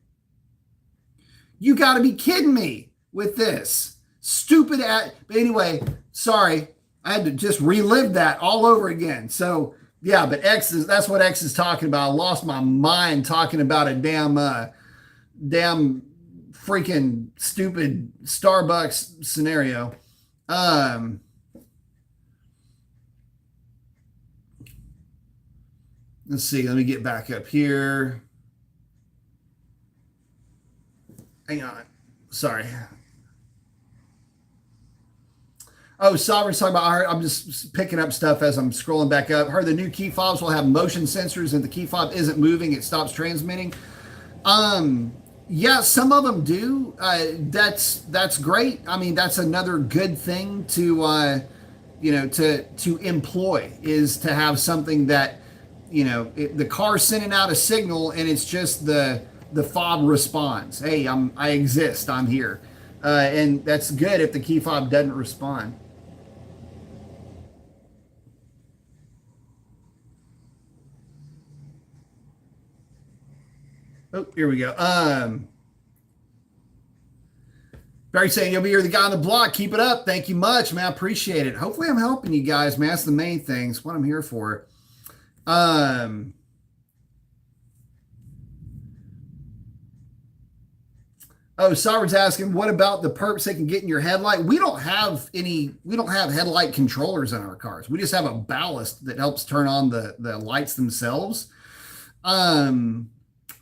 You got to be kidding me with this. But anyway, sorry. I had to just relive that all over again. So Yeah, but that's what X is talking about. I lost my mind talking about a damn freaking stupid Starbucks scenario. Um, let's see. Let me get back up here. Hang on. Sorry. Oh, Sovereign's talking about. I'm just picking up stuff as I'm scrolling back up. Heard the new key fobs will have motion sensors, and the key fob isn't moving; it stops transmitting. Um, yeah, some of them do. That's great. I mean, that's another good thing to to employ, is to have something that the car's sending out a signal and it's just the fob responds. Hey, I exist. I'm here, and that's good if the key fob doesn't respond. Oh, here we go. Barry saying you'll be here, the guy on the block. Keep it up. Thank you much, man. I appreciate it. Hopefully, I'm helping you guys, man. That's the main thing. It's what I'm here for. Um, oh, Sovereign's asking, what about the perps they can get in your headlight? We don't have any. We don't have headlight controllers in our cars. We just have a ballast that helps turn on the lights themselves. Um,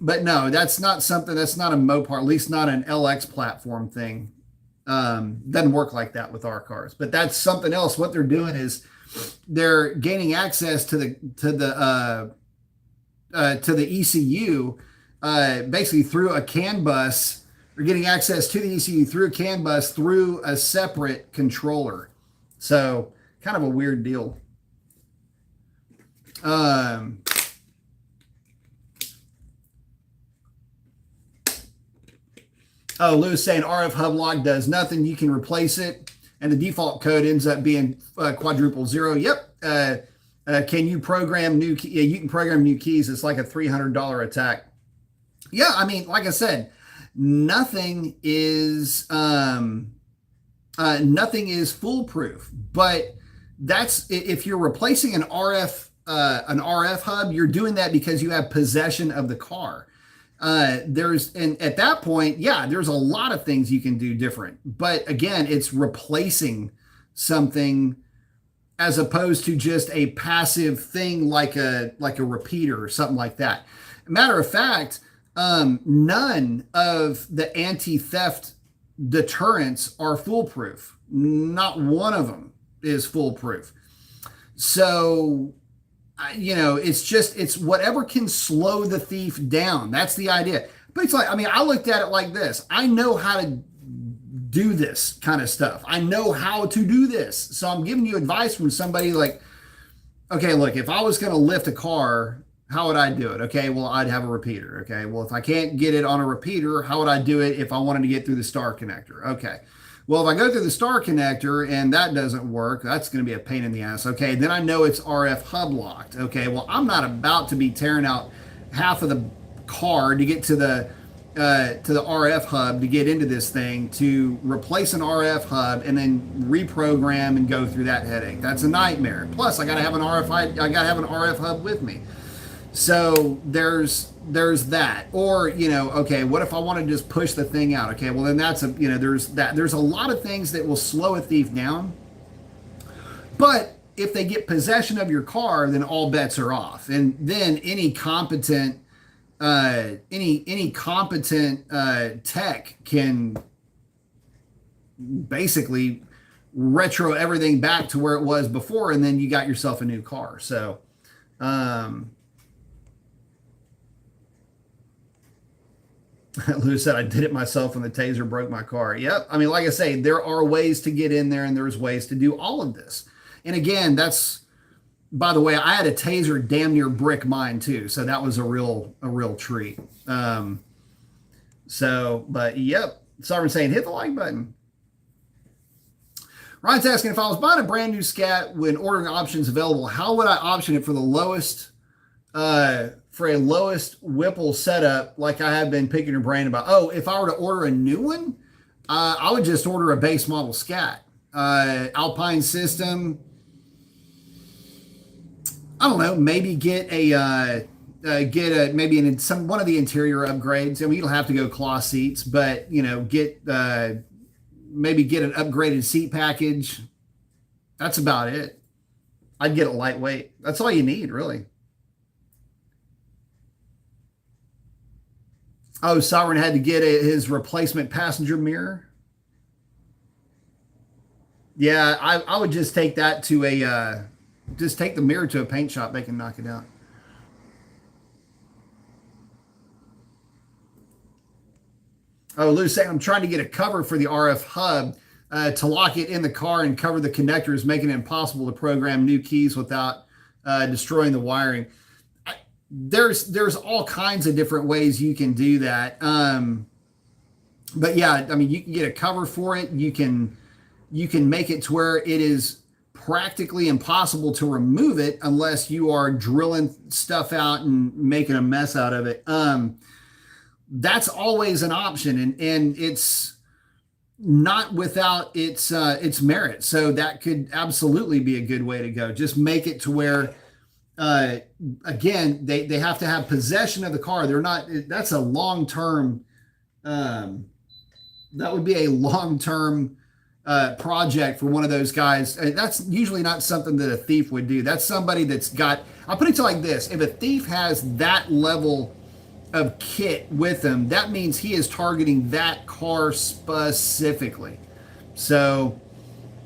but no, that's not something. That's not a Mopar. At least not an LX platform thing. Doesn't work like that with our cars. But that's something else. What they're doing is they're gaining access to the ECU, basically through a CAN bus. They're getting access to the ECU through a CAN bus through a separate controller. So kind of a weird deal. Oh, Lewis saying RF hub lock does nothing. You can replace it, and the default code ends up being quadruple zero. Yep. Can you program new? Yeah, you can program new keys. It's like a $300 attack. Yeah, I mean, like I said, nothing is foolproof. But that's if you're replacing an RF hub, you're doing that because you have possession of the car. And at that point, yeah, there's a lot of things you can do different. But again, it's replacing something as opposed to just a passive thing like a repeater or something like that. Matter of fact, none of the anti-theft deterrents are foolproof. Not one of them is foolproof. So it's whatever can slow the thief down. That's the idea. But it's like, I mean, I looked at it like this. I know how to do this kind of stuff. I know how to do this. So I'm giving you advice from somebody like, okay, look, if I was going to lift a car, how would I do it? Okay, well, I'd have a repeater. Okay, well, if I can't get it on a repeater, how would I do it if I wanted to get through the star connector? Okay. Well, if I go through the star connector and that doesn't work, that's going to be a pain in the ass. Okay, then I know it's RF hub locked. Okay, well, I'm not about to be tearing out half of the car to get to the RF hub to get into this thing, to replace an RF hub and then reprogram and go through that headache. That's a nightmare. Plus, I got to have an RF hub with me. So there's that. Or, okay, what if I want to just push the thing out? Okay, well, then there's a lot of things that will slow a thief down. But if they get possession of your car, then all bets are off. And then any competent tech can basically retro everything back to where it was before, and then you got yourself a new car. So Lou said, I did it myself when the taser broke my car. Yep. I mean, like I say, there are ways to get in there and there's ways to do all of this. And again, by the way, I had a taser damn near brick mine too. So that was a real treat. But yep. Sovereign saying, hit the like button. Ryan's asking, if I was buying a brand new Scat when ordering options available, how would I option it for the lowest, for a lowest Whipple setup, like I have been picking your brain about? Oh, if I were to order a new one, I would just order a base model Scat. Alpine system. I don't know, maybe get a maybe some one of the interior upgrades. I mean, you don't have to go cloth seats, but get maybe get an upgraded seat package. That's about it. I'd get a lightweight. That's all you need, really. Oh, Sovereign had to get his replacement passenger mirror. Yeah, I would just take that to just take the mirror to a paint shop. They can knock it out. Oh, Lou's saying I'm trying to get a cover for the RF hub to lock it in the car and cover the connectors, making it impossible to program new keys without destroying the wiring. There's all kinds of different ways you can do that. But yeah, I mean, you can get a cover for it. You can make it to where it is practically impossible to remove it unless you are drilling stuff out and making a mess out of it. That's always an option, and it's not without its merit. So that could absolutely be a good way to go. Just make it to where again they have to have possession of the car. They're not. That's a long term. That would be a long term project for one of those guys. That's usually not something that a thief would do. That's somebody that's got. I'll put it to like this: if a thief has that level of kit with him, that means he is targeting that car specifically. So,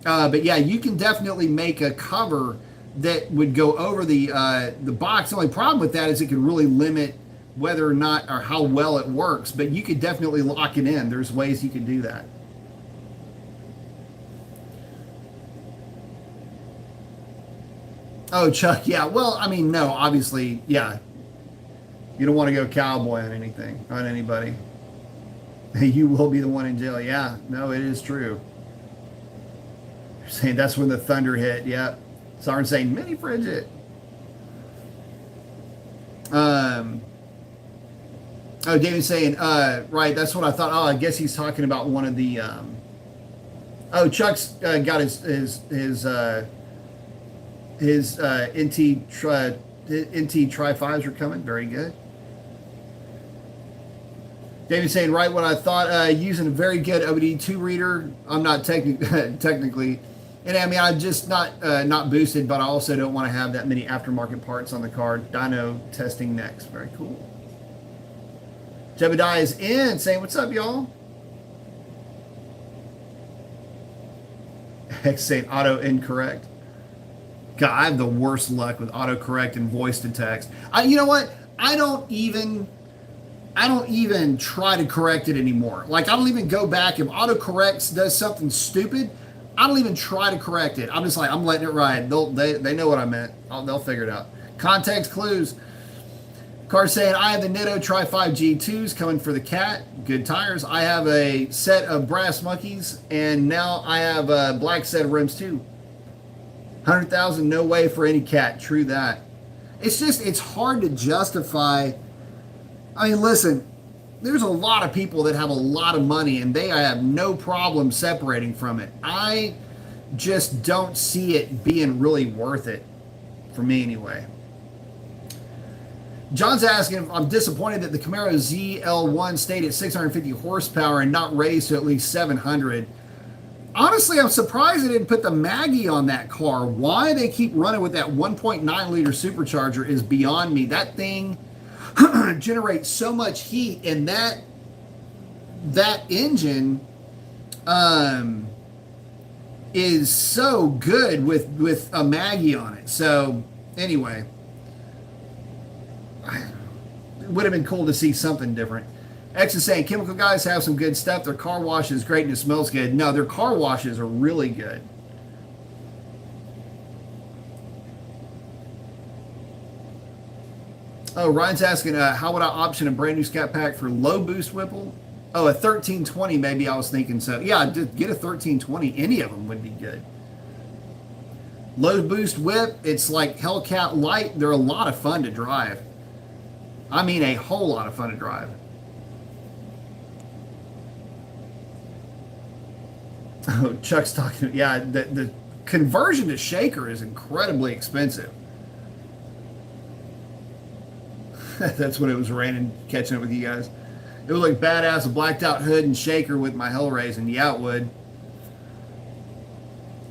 but yeah, you can definitely make a cover that would go over the box. The only problem with that is it could really limit whether or not or how well it works. But you could definitely lock it in. There's ways you can do that. Oh, Chuck, yeah. Well, I mean, no, obviously, yeah. You don't want to go cowboy on anything, on anybody. You will be the one in jail. Yeah, no, it is true. You're saying that's when the thunder hit. Yeah. Someone saying mini frigid. Oh, David's saying, right, that's what I thought. Oh, I guess he's talking about one of the, oh, Chuck's got his NT Tri-5s are coming. Very good. David's saying, right what I thought, using a very good OBD2 reader. I'm not technically, and I mean, I'm just not boosted, but I also don't want to have that many aftermarket parts on the car. Dyno testing next. Very cool. Jebediah is in, saying, what's up, y'all? X saying auto incorrect. God, I have the worst luck with autocorrect and voice to text. You know what? I don't even try to correct it anymore. Like, I don't even go back. If autocorrects does something stupid, I don't even try to correct it. I'm just like, I'm letting it ride. They know what I meant. They'll figure it out. Context clues. Car saying, I have the Nitto Tri-5 G2s coming for the cat. Good tires. I have a set of brass monkeys, and now I have a black set of rims too. 100,000, no way for any cat. True that. It's hard to justify. I mean, listen, there's a lot of people that have a lot of money and they have no problem separating from it. I just don't see it being really worth it for me anyway. John's asking if I'm disappointed that the Camaro ZL1 stayed at 650 horsepower and not raised to at least 700. Honestly, I'm surprised they didn't put the Maggie on that car. Why they keep running with that 1.9 liter supercharger is beyond me. That thing generates so much heat, and that engine is so good with a Maggie on it. So anyway, it would have been cool to see something different. X is saying chemical guys have some good stuff. Their car wash is great and it smells good. No, their car washes are really good. Oh, Ryan's asking, how would I option a brand new Scat Pack for low boost Whipple? Oh, a 1320 maybe I was thinking. So yeah, just get a 1320. Any of them would be good. Low boost whip, it's like Hellcat Light. They're a lot of fun to drive. I mean, a whole lot of fun to drive. Oh, Chuck's talking. Yeah, the conversion to shaker is incredibly expensive. That's when it was raining, catching up with you guys. It would look badass, a blacked out hood and shaker with my Hellraisin. Yeah, it would.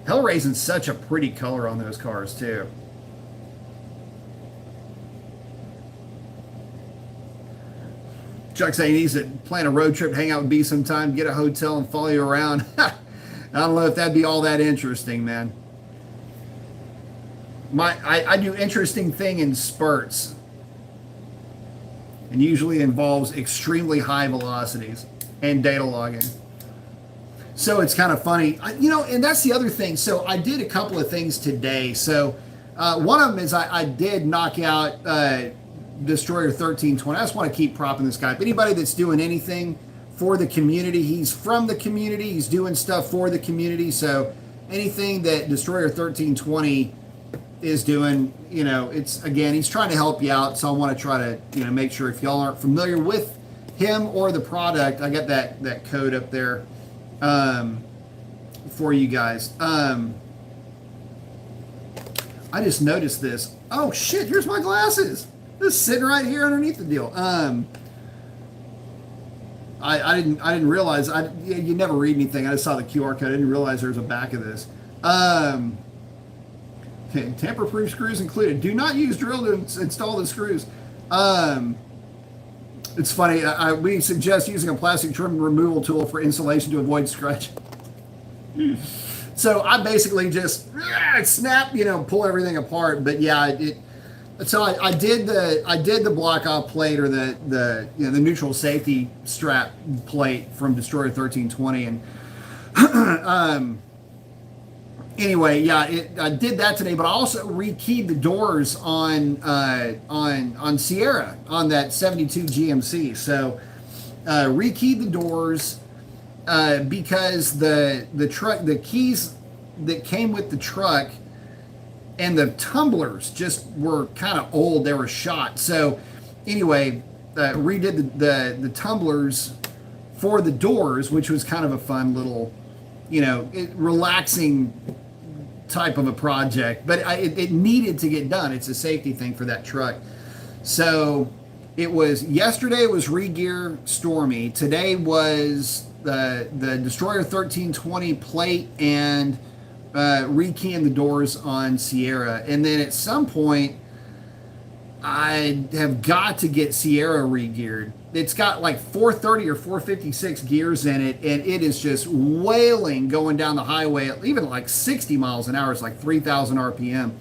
Hellraisin's such a pretty color on those cars, too. Chuck saying he needs to plan a road trip, hang out with B sometime, get a hotel, and follow you around. I don't know if that'd be all that interesting, man. I do interesting thing in spurts, and usually involves extremely high velocities and data logging. So it's kind of funny, and that's the other thing. So I did a couple of things today. So one of them is I did knock out Destroyer 1320. I just want to keep propping this guy up. Anybody that's doing anything for the community, he's from the community, he's doing stuff for the community. So anything that Destroyer 1320 is doing, it's, again, he's trying to help you out. So I want to try to, make sure, if y'all aren't familiar with him or the product, I got that code up there for you guys. I just noticed this. Oh shit, here's my glasses. This is sitting right here underneath the deal. I didn't realize, you never read anything. I just saw the QR code. I didn't realize there was a back of this. Tamper-proof screws included. Do not use drill to install the screws. It's funny. We suggest using a plastic trim removal tool for insulation to avoid scratch. So I basically just snap, pull everything apart. But yeah, so I did the block off plate, or the neutral safety strap plate from Destroyer 1320, and anyway, yeah, I did that today. But I also rekeyed the doors on Sierra on that 72 GMC. So rekeyed the doors because the keys that came with the truck and the tumblers just were kind of old. They were shot. So anyway, redid the tumblers for the doors, which was kind of a fun little, relaxing type of a project. But it needed to get done. It's a safety thing for that truck. So yesterday was re-gear Stormy. Today was the Destroyer 1320 plate and rekeying the doors on Sierra. And then at some point, I have got to get Sierra re-geared. It's got like 430 or 456 gears in it, and it is just wailing going down the highway, even at like 60 miles an hour. It's like 3,000 RPM,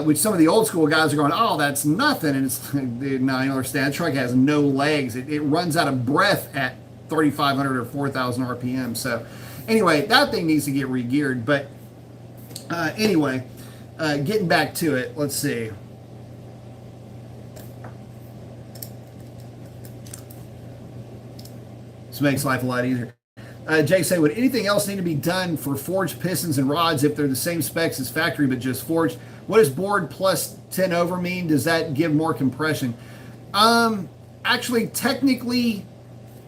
which some of the old school guys are going, oh, that's nothing. And it's, dude, no, you understand, that truck has no legs. It runs out of breath at 3,500 or 4,000 RPM. So anyway, that thing needs to get re-geared. But anyway, getting back to it, let's see. This makes life a lot easier. Jay say, would anything else need to be done for forged pistons and rods if they're the same specs as factory but just forged? What does board plus 10 over mean? Does that give more compression? Actually, technically,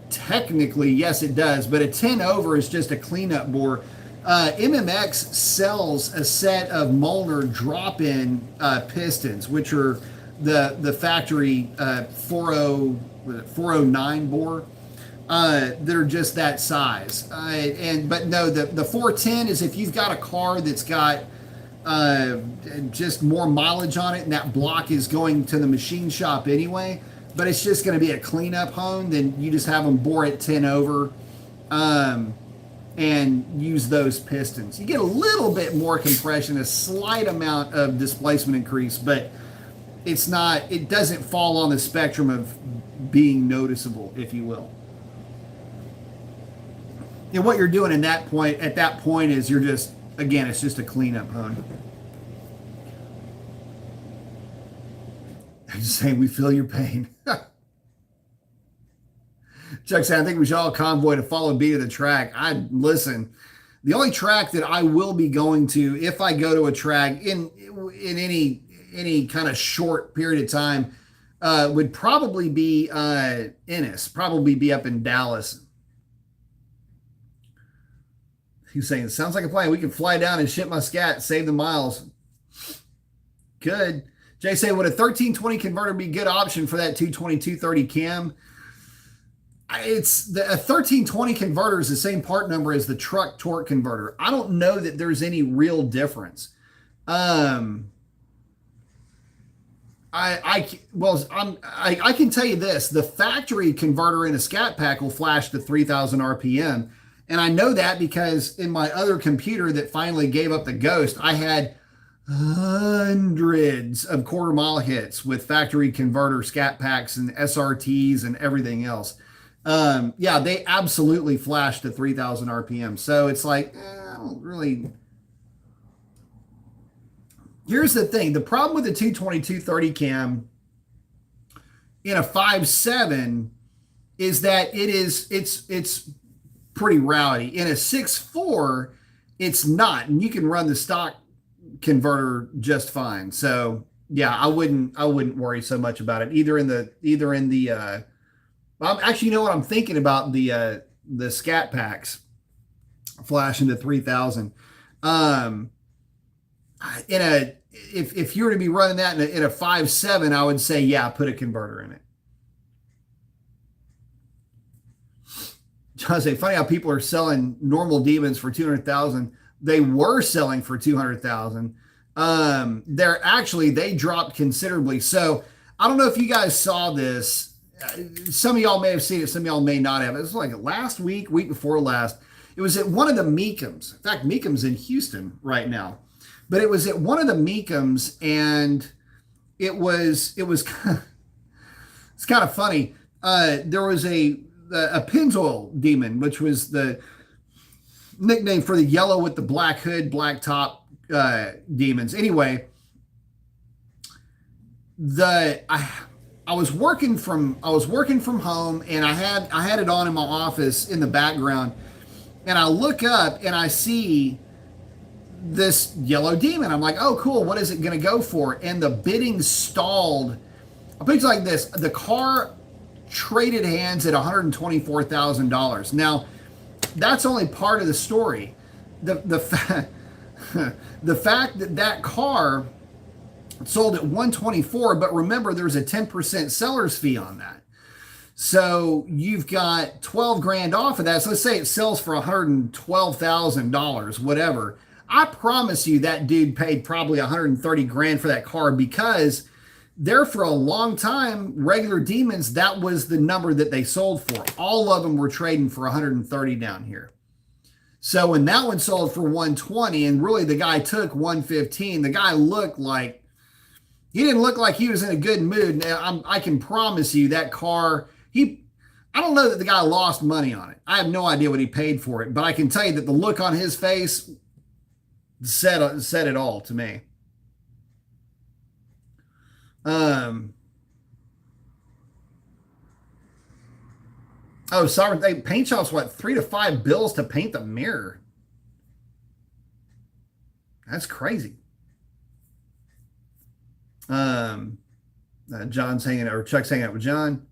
yes, it does. But a 10 over is just a cleanup bore. MMX sells a set of Molnar drop-in pistons, which are the factory 409 bore. That are just that size. But no, the 410 is if you've got a car that's got just more mileage on it, and that block is going to the machine shop anyway, but it's just going to be a cleanup hone, then you just have them bore it 10 over and use those pistons. You get a little bit more compression, a slight amount of displacement increase, but it doesn't fall on the spectrum of being noticeable, if you will. And what you're doing at that point is you're just, again, it's just a cleanup hone. I'm just saying, we feel your pain. Chuck said, I think we should all convoy to follow B to the track. Listen, the only track that I will be going to, if I go to a track in any kind of short period of time, would probably be Ennis, probably be up in Dallas. He's saying, it sounds like a plan. We can fly down and ship my scat, save the miles. Good. Jay say, would a 1320 converter be a good option for that 220/230 cam? A 1320 converter is the same part number as the truck torque converter. I don't know that there's any real difference. I can tell you this: the factory converter in a Scat Pack will flash to 3,000 RPM, and I know that because in my other computer that finally gave up the ghost, I had hundreds of quarter mile hits with factory converter Scat Packs and SRTs and everything else. Yeah, they absolutely flash to 3,000 RPM. So it's like, I don't really. Here's the thing. The problem with the 220/230 cam in a 5.7 is that it's pretty rowdy. In a 6.4, it's not, and you can run the stock converter just fine. So yeah, I wouldn't worry so much about it either in the actually, you know what, I'm thinking about the Scat Packs flashing to 3,000. If you were to be running that in a 5.7, I would say, yeah, put a converter in it. John say, funny how people are selling normal demons for 200,000. They were selling for 200,000. They dropped considerably. So I don't know if you guys saw this. Some of y'all may have seen it. Some of y'all may not have. It was like last week before last. It was at one of the Meekums. In fact, Meekum's in Houston right now. But it was at one of the Meekums, and it was it's kind of funny. There was a Pennzoil demon, which was the nickname for the yellow with the black hood, black top demons. Anyway, I was working from home, and I had it on in my office in the background, and I look up and I see this yellow demon. I'm like, oh, cool. What is it going to go for? And the bidding stalled. I'll put it like this. The car traded hands at $124,000. Now, that's only part of the story. The fact that car sold at 124, but remember, there's a 10% seller's fee on that. So you've got 12 grand off of that. So let's say it sells for $112,000, whatever. I promise you that dude paid probably 130 grand for that car, because there for a long time, regular demons, that was the number that they sold for. All of them were trading for 130 down here. So when that one sold for 120, and really the guy took 115, the guy he didn't look like he was in a good mood. Now, I can promise you that car, I don't know that the guy lost money on it. I have no idea what he paid for it, but I can tell you that the look on his face said it all to me. Sovereign paint shops, what, 3 to 5 bills to paint the mirror? That's crazy. Chuck's hanging out with John.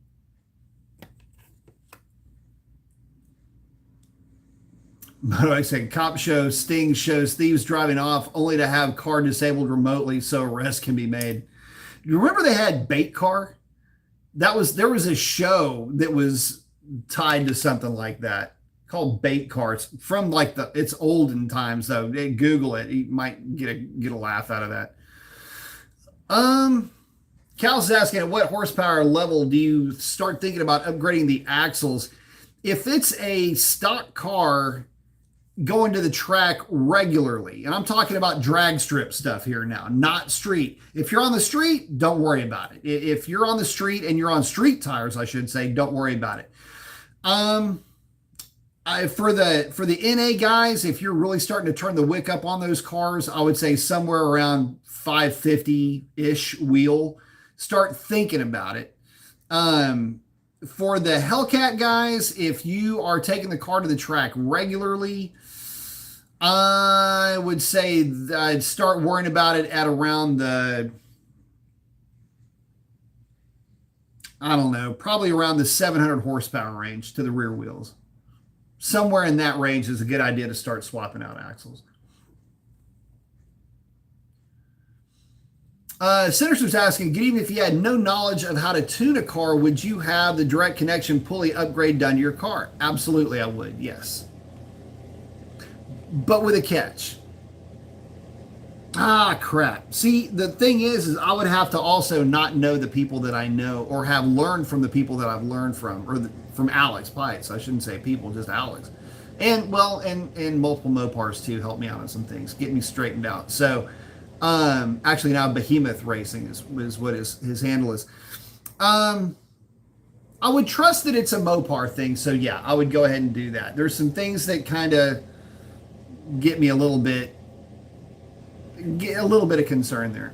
What do I say? Cop show, Sting shows thieves driving off only to have car disabled remotely so arrest can be made. You remember they had Bait Car? There was a show that was tied to something like that called Bait Car. It's from it's olden times though. Google it. You might get a laugh out of that. Cal's asking, at what horsepower level do you start thinking about upgrading the axles? If it's a stock car going to the track regularly, and I'm talking about drag strip stuff here now, not street. If you're on the street, don't worry about it. If you're on the street and you're on street tires, I should say, don't worry about it. For the NA guys, if you're really starting to turn the wick up on those cars, I would say somewhere around 550-ish wheel. Start thinking about it. For the Hellcat guys, if you are taking the car to the track regularly, I would say I'd start worrying about it at around probably around the 700 horsepower range to the rear wheels. Somewhere in that range is a good idea to start swapping out axles. Sinister's asking, good evening. If you had no knowledge of how to tune a car, would you have the direct connection pulley upgrade done to your car? Absolutely, I would. Yes. But with a catch. Ah, crap. See, the thing is I would have to also not know the people that I know or have learned from the people that I've learned from, or from Alex Pites. I shouldn't say people, just Alex. And, well, and multiple Mopars too help me out on some things, get me straightened out. So, actually now Behemoth Racing is what his handle is. I would trust that it's a Mopar thing. So yeah, I would go ahead and do that. There's some things that kind of get me a little bit of concern there.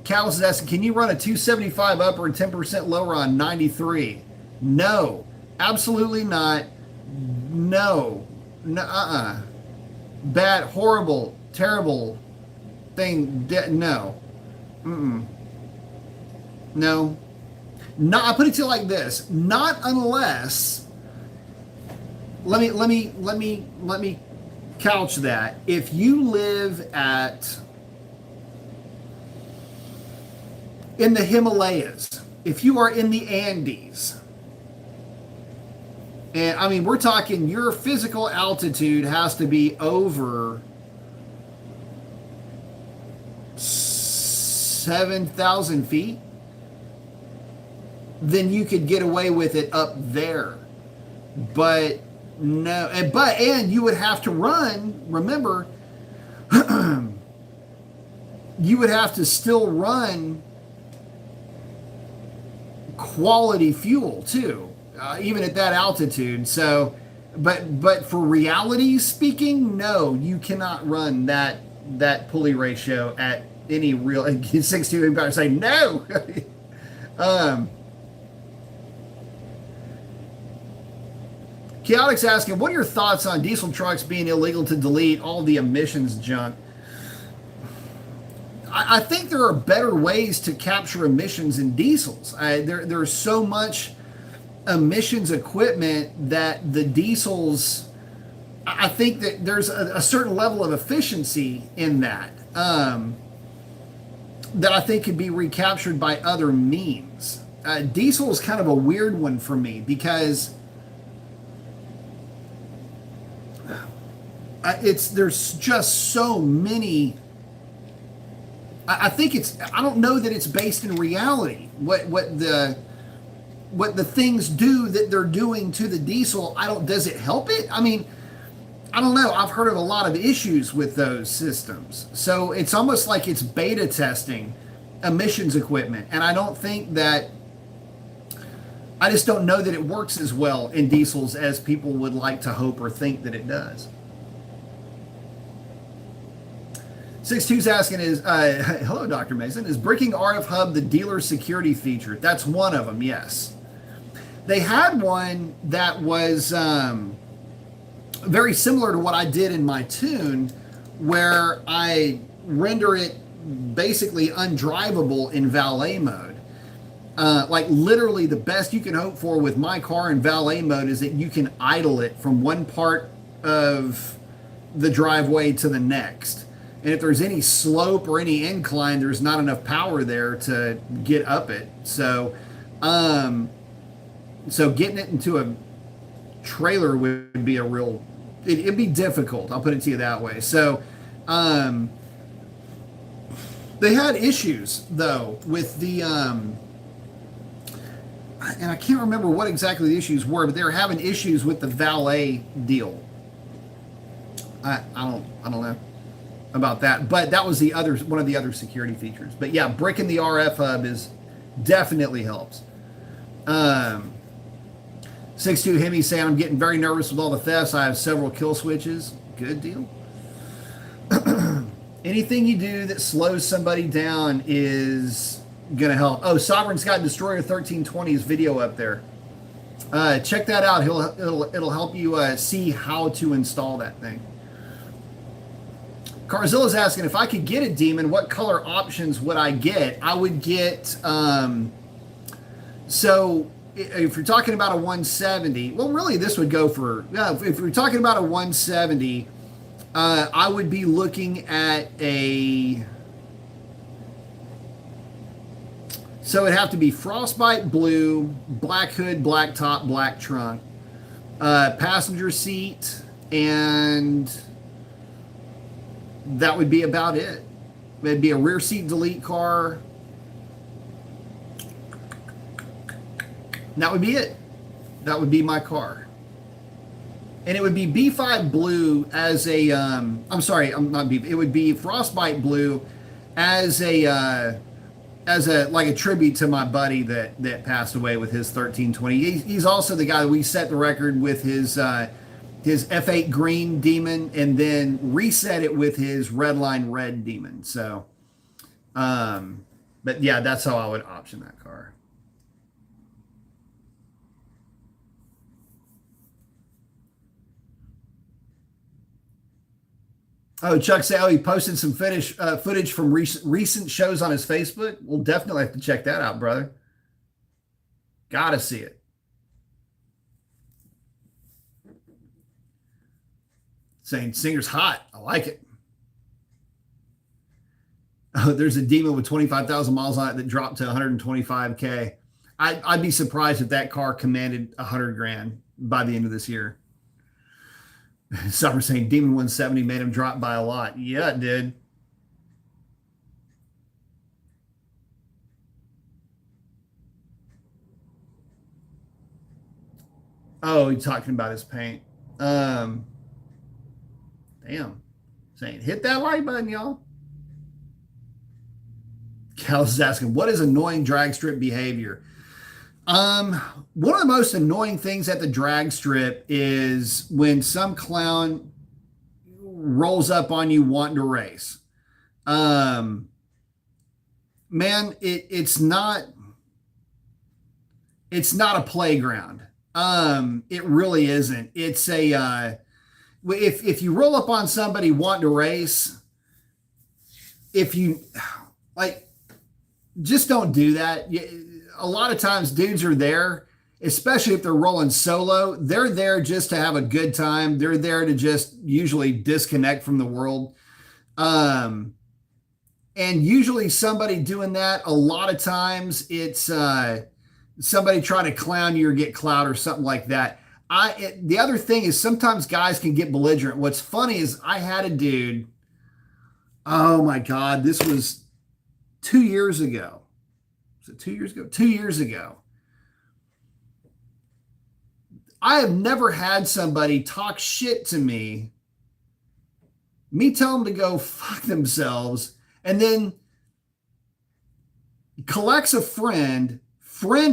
Callus is asking, can you run a 275 upper and 10% lower on 93? No, absolutely not. No, bad, horrible, terrible thing. No, no. Not. I put it to you like this: not unless. Let me couch that. If you live in the Himalayas, if you are in the Andes, and I mean, we're talking your physical altitude has to be over 7,000 feet, then you could get away with it up there. But no, and you would have to run, remember, you would have to still run quality fuel too. Even at that altitude. So, but for reality speaking, no, you cannot run that pulley ratio at any real 60. We've got to say no. Chaotic's asking, what are your thoughts on diesel trucks being illegal to delete all the emissions junk? I think there are better ways to capture emissions in diesels. There's so much emissions equipment that the diesels, I think that there's a certain level of efficiency in that that I think could be recaptured by other means. Diesel is kind of a weird one for me because there's just so many. I think I don't know that it's based in reality. What the things do that they're doing to the diesel, does it help it? I mean, I don't know. I've heard of a lot of issues with those systems. So it's almost like it's beta testing emissions equipment. And I just don't know that it works as well in diesels as people would like to hope or think that it does. 62's asking hello, Dr. Mason, is bricking RF hub the dealer security feature? That's one of them, yes. They had one that was very similar to what I did in my tune, where I render it basically undrivable in valet mode. Like literally the best you can hope for with my car in valet mode is that you can idle it from one part of the driveway to the next. And if there's any slope or any incline, there's not enough power there to get up it. So, so getting it into a trailer would be it'd be difficult. I'll put it to you that way. So, they had issues though with the, and I can't remember what exactly the issues were, but they were having issues with the valet deal. I don't know about that, but that was one of the other security features. But yeah, bricking the RF hub definitely helps. 62 Hemi saying, I'm getting very nervous with all the thefts. I have several kill switches. Good deal. Anything you do that slows somebody down is gonna help. Oh, Sovereign's got Destroyer 1320's video up there. Check that out. It'll help you see how to install that thing. Carzilla's asking, if I could get a demon, what color options would I get? I would get, so if you're talking about a 170, well, really this would go for, if you're talking about a 170, I would be looking at So it'd have to be frostbite blue, black hood, black top, black trunk, passenger seat, and that would be about it. It'd be a rear seat delete car. And that would be it. That would be my car. And it would be B5 blue as a, I'm sorry, I'm not B, it would be frostbite blue as a like a tribute to my buddy that passed away with his 1320. He's also the guy that we set the record with his F8 green Demon and then reset it with his Redline red Demon. So, but yeah, that's how I would option that car. Oh, Chuck said, oh, he posted some footage from recent shows on his Facebook. We'll definitely have to check that out, brother. Gotta see it. Saying Singer's hot. I like it. Oh, there's a Demon with 25,000 miles on it that dropped to 125K. I'd be surprised if that car commanded 100 grand by the end of this year. Some are saying Demon 170 made him drop by a lot. Yeah, it did. Oh, he's talking about his paint. Damn. Saying, hit that like button, y'all. Cal's is asking, what is annoying drag strip behavior? One of the most annoying things at the drag strip is when some clown rolls up on you wanting to race. Man, it's not a playground. It really isn't. It's a if you roll up on somebody wanting to race, if you like, just don't do that. A lot of times dudes are there, especially if they're rolling solo, they're there just to have a good time. They're there to just usually disconnect from the world. And usually somebody doing that, a lot of times it's somebody trying to clown you or get clout or something like that. The other thing is sometimes guys can get belligerent. What's funny is I had a dude, oh my God, this was 2 years ago. Was it 2 years ago? 2 years ago. I have never had somebody talk shit to me tell them to go fuck themselves, and then collects a friend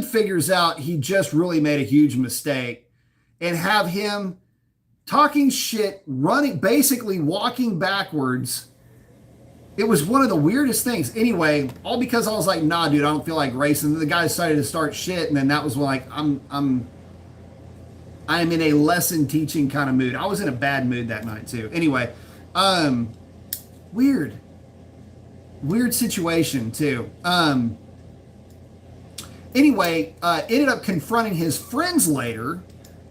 figures out he just really made a huge mistake, and have him talking shit, running, basically walking backwards. It was one of the weirdest things. Anyway, all because I was like, nah, dude, I don't feel like racing. And the guy decided to start shit. And then that was like, I'm in a lesson teaching kind of mood. I was in a bad mood that night too. Anyway, weird situation too. Anyway, ended up confronting his friends later,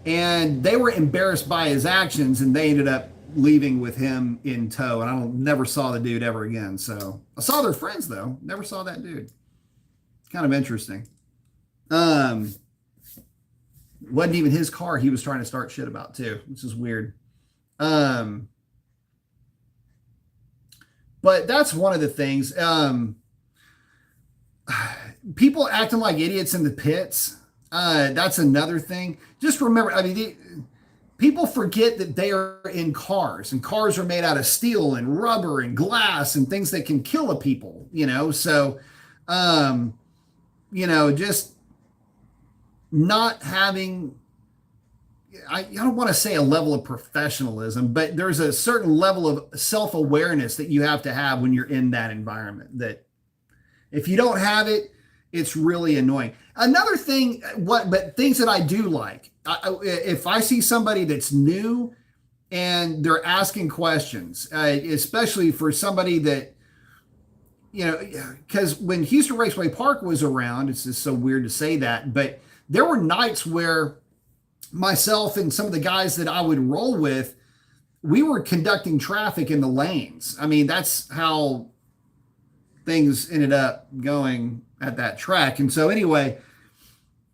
and they were embarrassed by his actions, and they ended up leaving with him in tow, and I never saw the dude ever again. So I saw their friends though, never saw that dude. It's kind of interesting. Wasn't even his car he was trying to start shit about too, which is weird. But that's one of the things. People acting like idiots in the pits. That's another thing. Just remember, I mean, people forget that they are in cars, and cars are made out of steel and rubber and glass and things that can kill a people, so just not having, I don't want to say a level of professionalism, but there's a certain level of self-awareness that you have to have when you're in that environment, that if you don't have it, it's really annoying. Another thing, but things that I do like, if I see somebody that's new and they're asking questions, especially for somebody that, because when Houston Raceway Park was around, it's just so weird to say that, but there were nights where myself and some of the guys that I would roll with, we were conducting traffic in the lanes. I mean, that's how things ended up going at that track. And so anyway,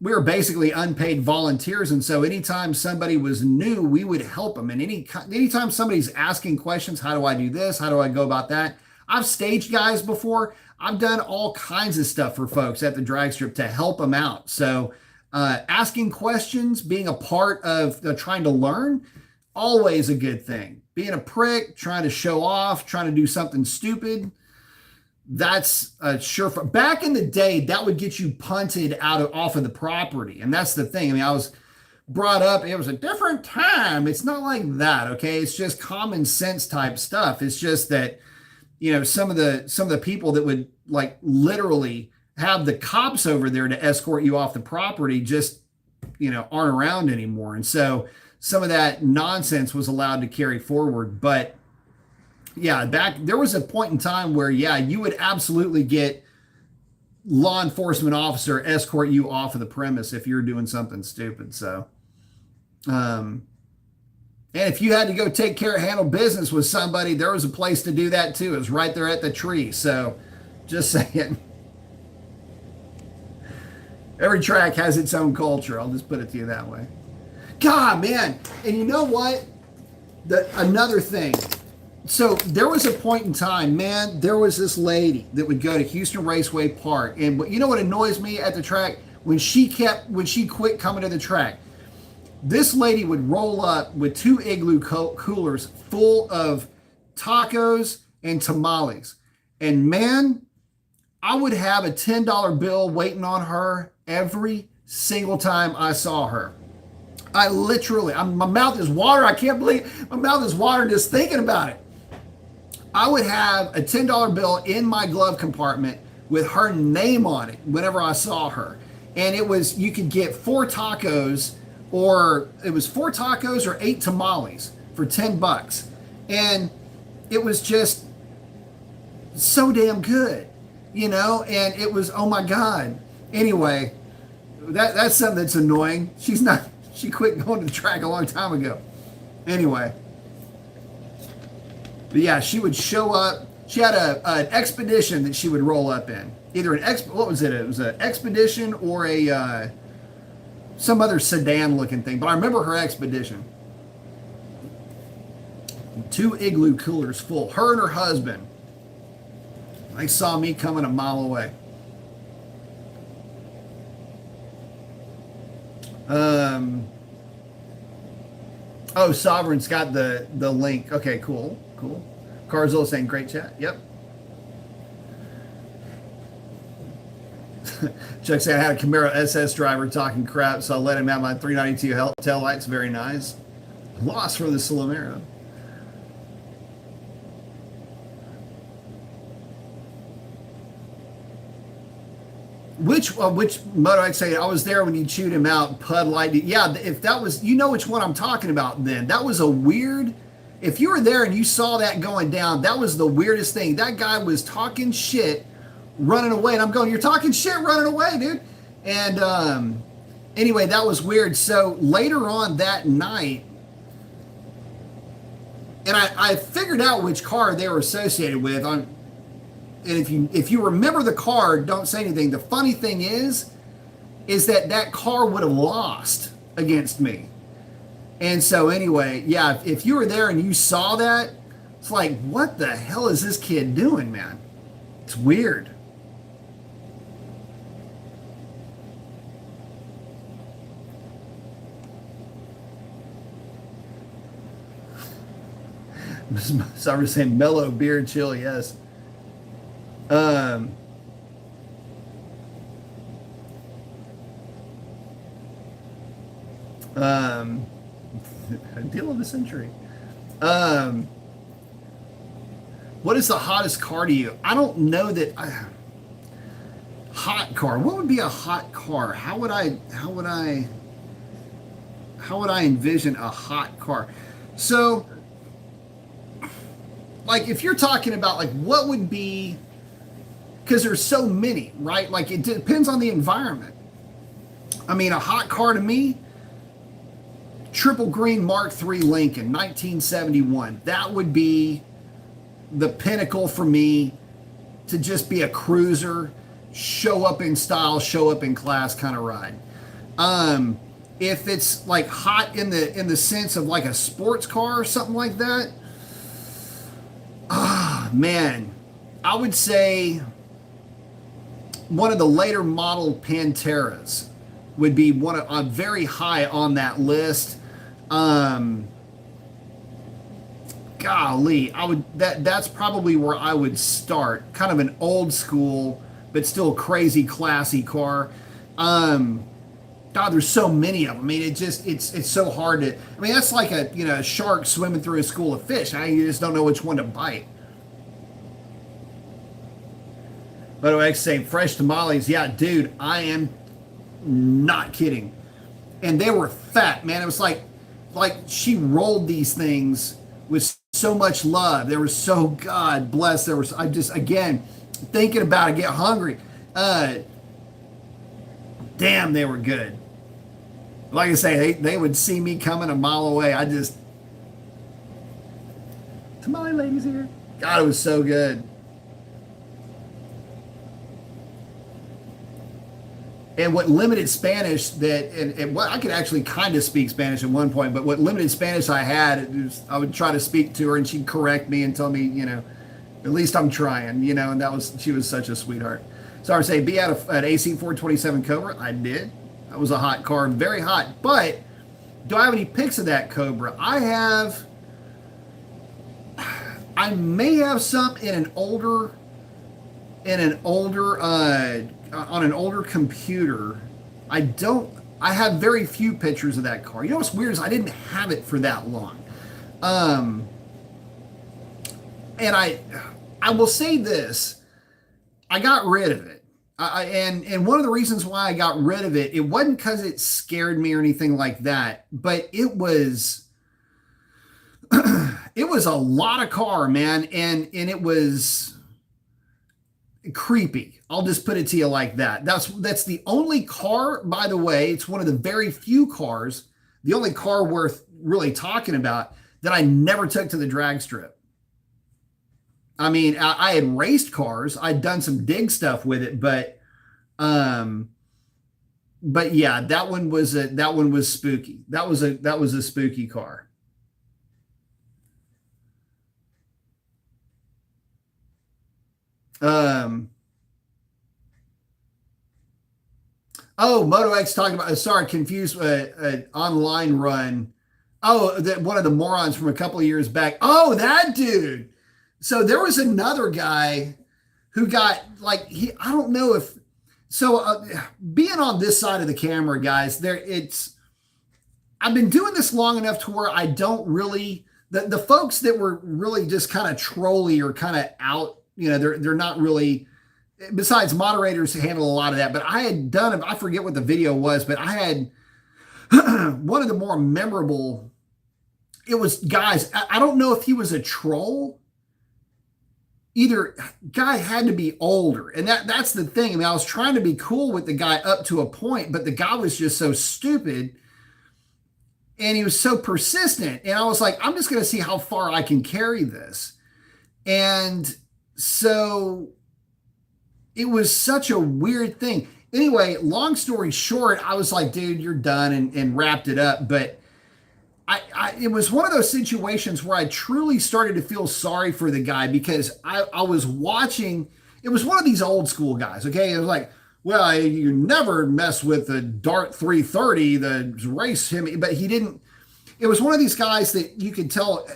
we were basically unpaid volunteers. And so anytime somebody was new, we would help them. And anytime somebody's asking questions, how do I do this? How do I go about that? I've staged guys before. I've done all kinds of stuff for folks at the drag strip to help them out. So asking questions, being a part of trying to learn, always a good thing. Being a prick, trying to show off, trying to do something stupid, that's sure. Back in the day, that would get you punted off of the property. And that's the thing. I mean, I was brought up, it was a different time. It's not like that, okay? It's just common sense type stuff. It's just that, you know, some of the people that would like literally have the cops over there to escort you off the property just, you know, aren't around anymore. And so some of that nonsense was allowed to carry forward. But yeah, there was a point in time where, yeah, you would absolutely get law enforcement officer escort you off of the premise if you're doing something stupid. So, and if you had to go handle business with somebody, there was a place to do that too. It was right there at the tree. So just saying, every track has its own culture. I'll just put it to you that way. God, man. And you know what? Another thing. So there was a point in time, man, there was this lady that would go to Houston Raceway Park. And you know what annoys me at the track? When she quit coming to the track, this lady would roll up with 2 igloo coolers full of tacos and tamales. And man, I would have a $10 bill waiting on her every single time I saw her. I literally, my mouth is watering. I can't believe my mouth is watering just thinking about it. I would have a $10 bill in my glove compartment with her name on it whenever I saw her. And it was, you could get 4 tacos, or it was 4 tacos or 8 tamales for $10. And it was just so damn good, you know? And it was, oh my God. Anyway, that's something that's annoying. She quit going to the track a long time ago. Anyway. But yeah, she would show up. She had an expedition that she would roll up in. Either what was it? It was an expedition or some other sedan looking thing. But I remember her expedition. 2 igloo coolers full. Her and her husband. They saw me coming a mile away. Oh, Sovereign's got the link. Okay, cool. Carzilla saying great chat. Yep. Chuck said I had a Camaro SS driver talking crap, so I let him have my 392 tail lights. Very nice. Lost for the Solomero. Which moto I'd say I was there when you chewed him out, Pud Light. Yeah, if that was, you know which one I'm talking about then. That was a weird, if you were there and you saw that going down, that was the weirdest thing. That guy was talking shit, running away. And I'm going, you're talking shit, running away, dude. And anyway, that was weird. So later on that night, and I figured out which car they were associated with. And if you remember the car, don't say anything. The funny thing is that car would have lost against me. And so anyway, yeah, if you were there and you saw that, it's like, what the hell is this kid doing, man? It's weird. So I'm saying mellow beer chill, yes. Deal of the century. What is the hottest car to you? I don't know that. Hot car. What would be a hot car? How would I envision a hot car? So, like, if you're talking about like what would be, because there's so many, right? Like, it depends on the environment. I mean, a hot car to me, triple green Mark III Lincoln, 1971. That would be the pinnacle for me to just be a cruiser, show up in style, show up in class kind of ride. Um, if it's like hot in the sense of like a sports car or something like that, ah man, I would say one of the later model Panteras would be one of very high on that list. Um, Golly, I would that's probably where I would start. Kind of an old school, but still crazy classy car. Um, God, there's so many of them. I mean, it's so hard to. I mean, that's like a a shark swimming through a school of fish. You just don't know which one to bite. But I say fresh tamales. Yeah, dude, I am not kidding. And they were fat, man. It was like she rolled these things with so much love. There was so God bless. There was I just again thinking about it, get hungry. Damn, they were good. Like I say, they would see me coming a mile away. I just tamale ladies here. God, it was so good. And what limited Spanish that, and what I could actually kind of speak Spanish at one point, but what limited Spanish I had, I would try to speak to her and she'd correct me and tell me, at least I'm trying, and she was such a sweetheart. So I would say, be at an AC 427 Cobra. I did. That was a hot car, very hot. But do I have any pics of that Cobra? I may have some in an older, on an older computer. I have very few pictures of that car. You know what's weird is I didn't have it for that long. And I will say this, I got rid of it. And one of the reasons why I got rid of it, it wasn't because it scared me or anything like that, but it was it was a lot of car, man, and it was creepy. I'll just put it to you like that. That's the only car, by the way. It's one of the very few cars, the only car worth really talking about that I never took to the drag strip. I mean, I had raced cars. I'd done some dig stuff with it, but yeah, that one was spooky. That was a spooky car. Oh, Moto X talking about. Sorry, confused. Online run. Oh, that one of the morons from a couple of years back. Oh, that dude. So there was another guy who got like I don't know if so. Being on this side of the camera, guys, I've been doing this long enough to where I don't really the folks that were really just kind of trolly or kind of out. They're not really. Besides, moderators handle a lot of that, but I had done. I forget what the video was, but I had one of the more memorable. It was guys. I don't know if he was a troll. Either guy had to be older, and that's the thing. I mean, I was trying to be cool with the guy up to a point, but the guy was just so stupid, and he was so persistent. And I was like, I'm just going to see how far I can carry this. And so it was such a weird thing. Anyway, long story short, I was like, dude, you're done, and wrapped it up. But it was one of those situations where I truly started to feel sorry for the guy because I was watching. It was one of these old school guys. Okay, it was like, well, you never mess with the Dart 330, the race him, but he didn't. It was one of these guys that you could tell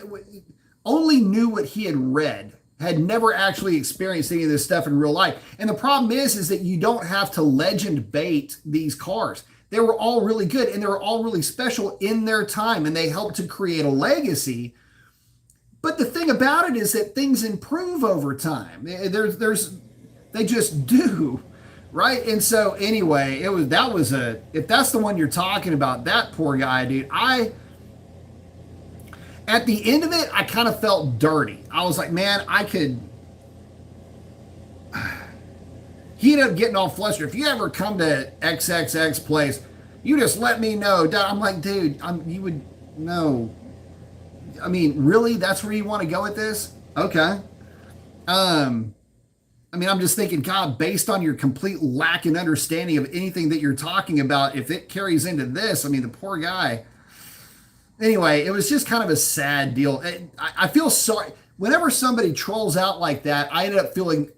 only knew what he had read, had never actually experienced any of this stuff in real life. And the problem is that you don't have to legend bait these cars. They were all really good and they were all really special in their time and they helped to create a legacy. But the thing about it is that things improve over time. They just do, right? And so anyway, if that's the one you're talking about, that poor guy, dude, at the end of it, I kind of felt dirty. I was like, man, he ended up getting all flustered. If you ever come to XXX place, you just let me know. I'm like, dude, you would know. I mean, really? That's where you want to go with this? Okay. I mean, I'm just thinking, God, based on your complete lack in understanding of anything that you're talking about, if it carries into this, I mean, the poor guy. Anyway, it was just kind of a sad deal. I feel sorry. Whenever somebody trolls out like that, I end up feeling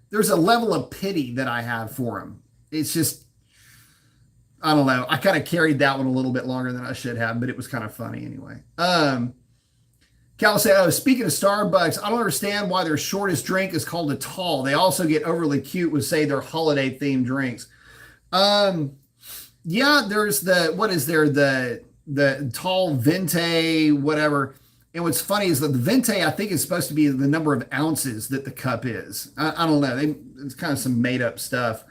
there's a level of pity that I have for him. It's just, I don't know. I kind of carried that one a little bit longer than I should have, but it was kind of funny anyway. Cal said, oh, speaking of Starbucks, I don't understand why their shortest drink is called a tall. They also get overly cute with, say, their holiday themed drinks. Yeah, there's what is there? The tall venti, whatever. And what's funny is that the venti, I think, is supposed to be the number of ounces that the cup is. I don't know. It's kind of some made up stuff.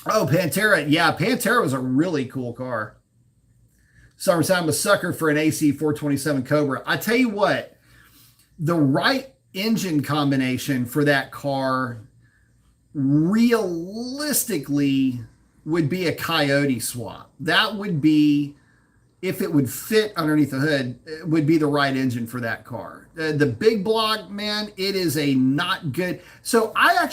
Oh, Pantera. Yeah, Pantera was a really cool car. Summertime, I'm a sucker for an AC 427 Cobra. I tell you what, the right engine combination for that car realistically would be a Coyote swap. That would be, if it would fit underneath the hood, it would be the right engine for that car. The big block, man, it is a not good. So I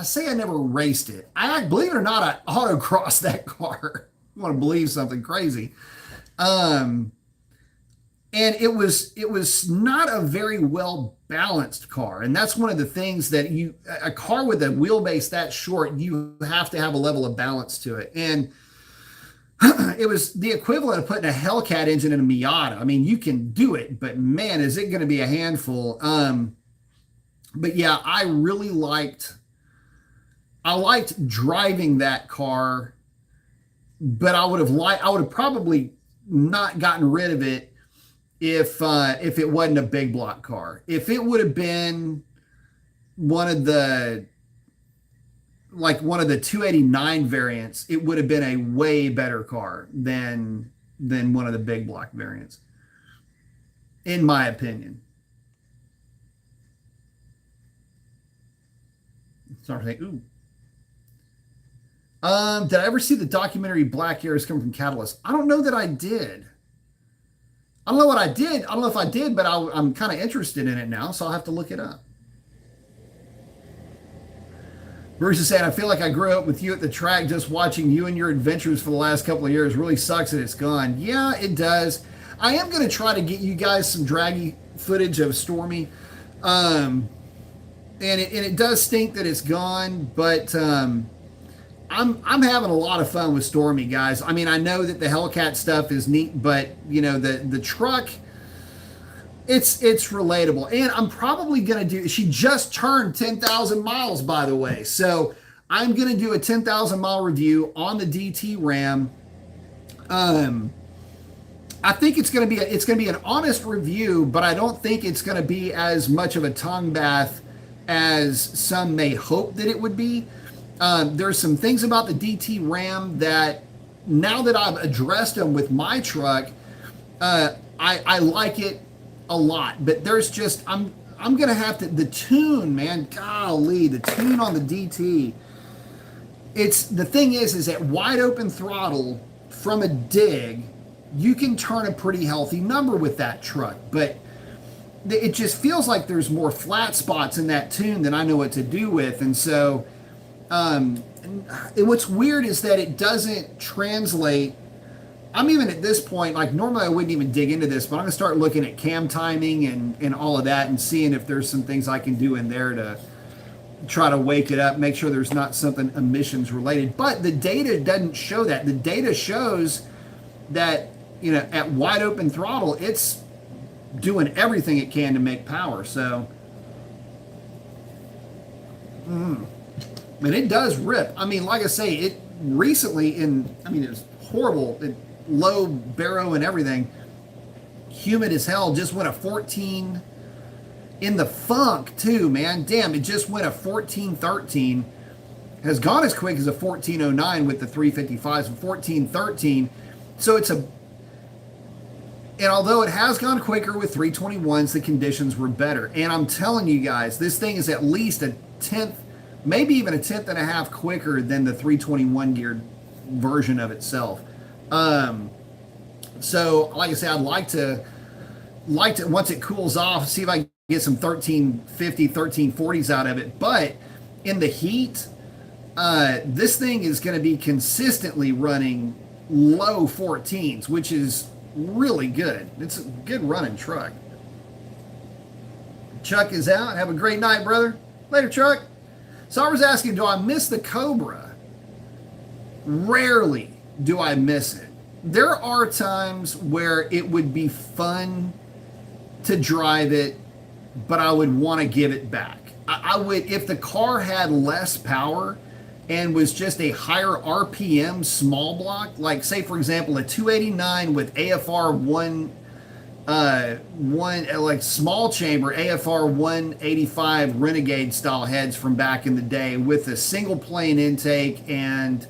say I never raced it. Believe it or not, I autocrossed that car. I want to believe something crazy. And it was not a very well balanced car. And that's one of the things that a car with a wheelbase that short, you have to have a level of balance to it. And it was the equivalent of putting a Hellcat engine in a Miata. I mean, you can do it, but man, is it going to be a handful. But yeah, I liked driving that car, but I would have probably not gotten rid of it if it wasn't a big block car. If it would have been one of the 289 variants, it would have been a way better car than one of the big block variants, in my opinion. Sorry, ooh. Did I ever see the documentary Black Arrows Come from Catalyst? I don't know that I did. I don't know what I did. I don't know if I did, but I'm kind of interested in it now, so I'll have to look it up. Bruce is saying, I feel like I grew up with you at the track just watching you and your adventures for the last couple of years. Really sucks that it's gone. Yeah, it does. I am going to try to get you guys some draggy footage of Stormy. And it does stink that it's gone, but I'm having a lot of fun with Stormy, guys. I mean, I know that the Hellcat stuff is neat, but you know, the truck, it's relatable. And I'm probably going to she just turned 10,000 miles, by the way. So I'm going to do a 10,000 mile review on the DT Ram. I think it's going to be an honest review, but I don't think it's going to be as much of a tongue bath as some may hope that it would be. There's some things about the DT Ram that, now that I've addressed them with my truck, I like it a lot. But there's just, I'm gonna have to, the tune, man, golly, the tune on the DT. The thing is at wide open throttle from a dig, you can turn a pretty healthy number with that truck, but it just feels like there's more flat spots in that tune than I know what to do with. And so, what's weird is that it doesn't translate. I'm even at this point, like normally I wouldn't even dig into this, but I'm gonna start looking at cam timing and all of that and seeing if there's some things I can do in there to try to wake it up, make sure there's not something emissions related. But the data doesn't show that. The data shows that, you know, at wide open throttle, it's doing everything it can to make power. So, and it does rip. I mean, like I say, it recently it was horrible. Low baro and everything, humid as hell, just went a 14 in the funk too, man. Damn, it just went a 1413. Has gone as quick as a 1409 with the 355s, 1413. So and although it has gone quicker with 321s, the conditions were better. And I'm telling you guys, this thing is at least a tenth, maybe even a tenth and a half quicker than the 321 geared version of itself. So like I said, I'd like to once it cools off, see if I can get some 1350, 1340s out of it. But in the heat, this thing is going to be consistently running low 14s, which is really good. It's a good running truck. Chuck is out. Have a great night, brother. Later, Chuck. So I was asking, do I miss the Cobra? Rarely do I miss it. There are times where it would be fun to drive it, but I would want to give it back. I would, if the car had less power and was just a higher RPM small block, like say for example a 289 with AFR one like small chamber AFR 185 Renegade style heads from back in the day with a single plane intake and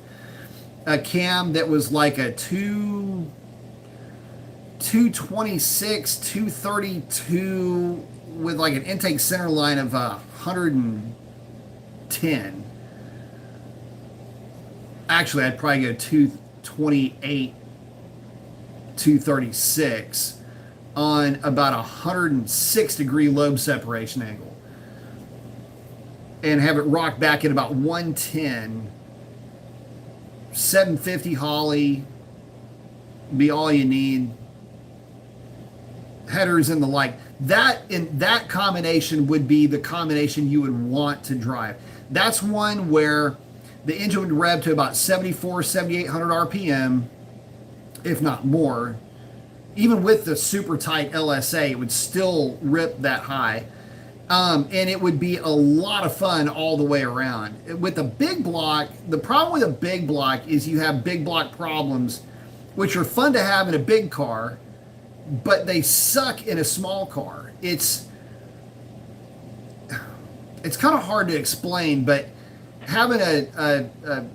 a cam that was like a 226 232 with like an intake center line of 110. Actually, I'd probably go 228 236 on about 106 degree lobe separation angle and have it rock back at about 110. 750 Holly be all you need. Headers and the like. That combination would be the combination you would want to drive. That's one where the engine would rev to about 74, 7,800 RPM, if not more. Even with the super tight LSA, it would still rip that high. And it would be a lot of fun all the way around. With a big block, the problem with a big block is you have big block problems, which are fun to have in a big car, but they suck in a small car. It's kind of hard to explain, but having a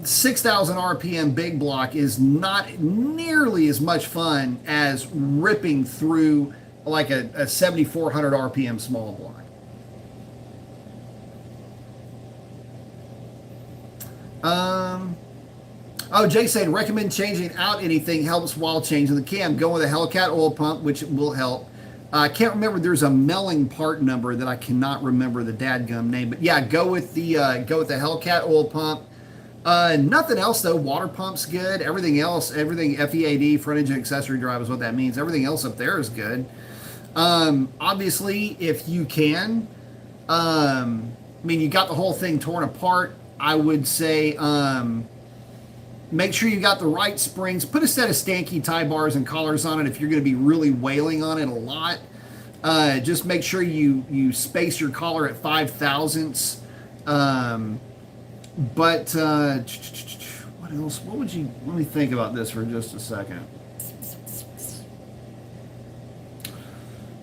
6,000 RPM big block is not nearly as much fun as ripping through like a 7,400 RPM small block. Oh, Jay said, recommend changing out anything helps while changing the cam. Go with a Hellcat oil pump, which will help. I can't remember. There's a Melling part number that I cannot remember the dadgum name, but yeah, go with the Hellcat oil pump. Nothing else though. Water pump's good. Everything else, everything FEAD, front engine accessory drive is what that means. Everything else up there is good. Obviously, if you can, I mean, you got the whole thing torn apart. I would say, make sure you got the right springs. Put a set of Stanky tie bars and collars on it if you're going to be really wailing on it a lot. Just make sure you space your collar at 5 thousandths. But what else? What would you? Let me think about this for just a second.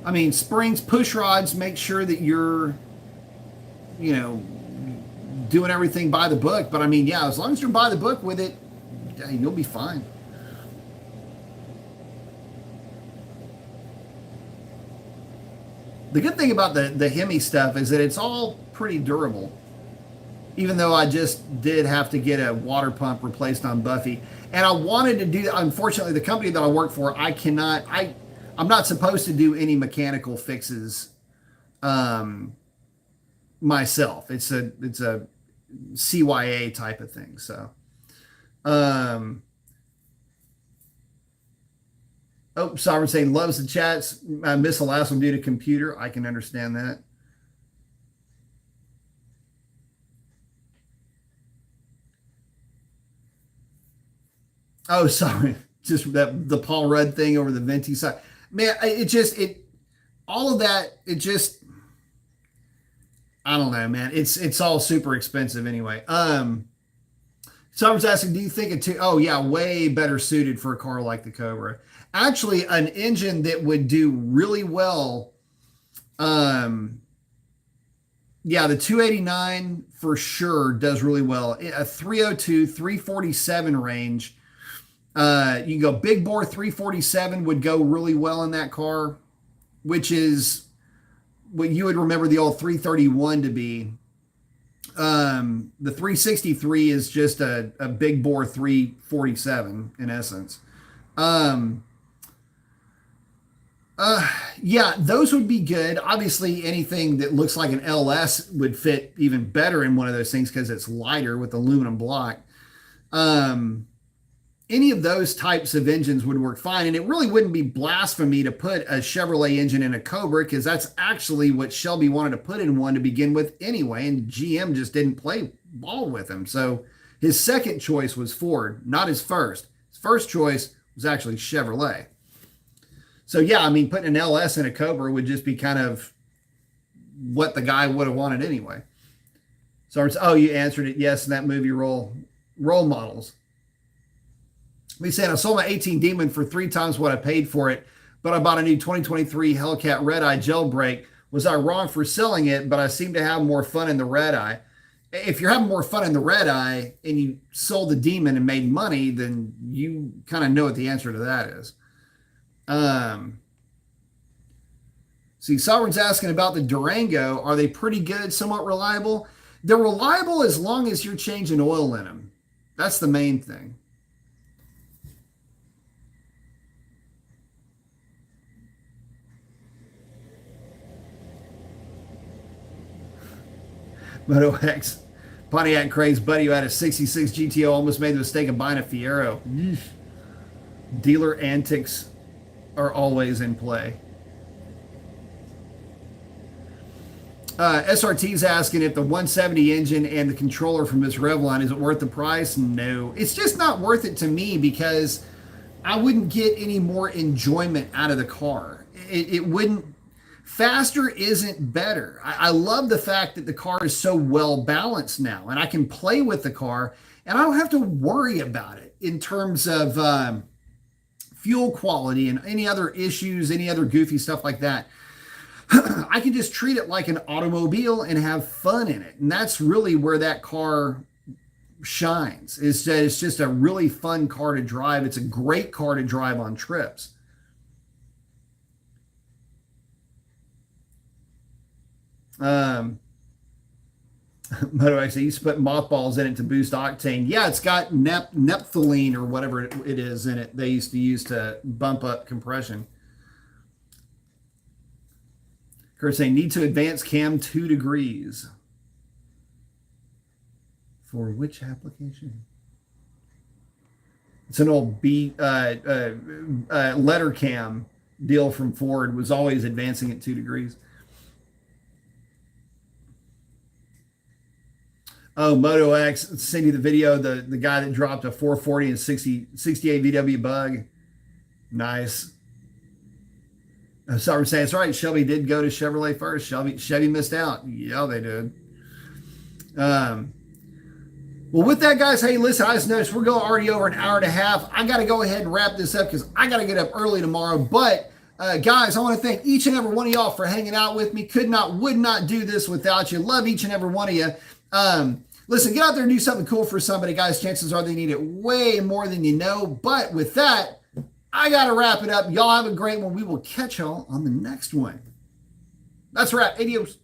I mean, springs, push rods. Make sure that you're, doing everything by the book. But I mean, yeah, as long as you're by the book with it, you'll be fine. The good thing about the Hemi stuff is that it's all pretty durable. Even though I just did have to get a water pump replaced on Buffy. And I wanted to do, unfortunately, the company that I work for, I'm not supposed to do any mechanical fixes myself. It's a CYA type of thing. So, Sovereign saying loves the chats. I missed the last one due to computer. I can understand that. Oh, sorry. Just the Paul Rudd thing over the Venti side. Man, all of that, I don't know, man. It's all super expensive anyway. Someone's asking, do you think way better suited for a car like the Cobra? Actually, an engine that would do really well. The 289 for sure does really well. A 302, 347 range. You can go big bore 347 would go really well in that car, which is what you would remember the old 331 to be. The 363 is just a big bore 347 in essence. Yeah, those would be good. Obviously, anything that looks like an LS would fit even better in one of those things because it's lighter with aluminum block. Um, any of those types of engines would work fine. And it really wouldn't be blasphemy to put a Chevrolet engine in a Cobra because that's actually what Shelby wanted to put in one to begin with anyway. And GM just didn't play ball with him. So his second choice was Ford, not his first. His first choice was actually Chevrolet. So yeah, I mean, putting an LS in a Cobra would just be kind of what the guy would have wanted anyway. So it's, oh, you answered it. Yes, in that movie role models. We said I sold my 18 Demon for 3 times what I paid for it, but I bought a new 2023 Hellcat Red Eye jailbreak. Was I wrong for selling it? But I seem to have more fun in the Red Eye. If you're having more fun in the Red Eye and you sold the Demon and made money, then you kind of know what the answer to that is. See, Sovereign's asking about the Durango. Are they pretty good, somewhat reliable? They're reliable as long as you're changing oil in them. That's the main thing. Moto X, Pontiac Craze buddy who had a 66 GTO almost made the mistake of buying a Fiero. Dealer antics are always in play. SRT's asking if the 170 engine and the controller from this Revlon, is it worth the price? No, it's just not worth it to me because I wouldn't get any more enjoyment out of the car. It wouldn't. Faster isn't better. I love the fact that the car is so well balanced now and I can play with the car and I don't have to worry about it in terms of fuel quality and any other issues, any other goofy stuff like that. I can just treat it like an automobile and have fun in it. And that's really where that car shines. It's just a really fun car to drive. It's a great car to drive on trips. Moto X, I used to put mothballs in it to boost octane. Yeah, it's got nephthalene or whatever it is in it they used to use to bump up compression. Kurt saying, need to advance cam 2 degrees. For which application? It's an old letter cam deal from Ford, was always advancing at 2 degrees. Oh, Moto X, send you the video, the guy that dropped a 440 and 68 VW bug. Nice. So we're saying it's right. Shelby did go to Chevrolet first. Chevy missed out. Yeah, they did. Well, with that, guys, hey, listen, I just noticed we're going already over an hour and a half. I got to go ahead and wrap this up because I got to get up early tomorrow. But guys, I want to thank each and every one of y'all for hanging out with me. Would not do this without you. Love each and every one of you. Listen, get out there and do something cool for somebody, guys. Chances are they need it way more than you know. But with that, I got to wrap it up. Y'all have a great one. We will catch y'all on the next one. That's a wrap. Adios.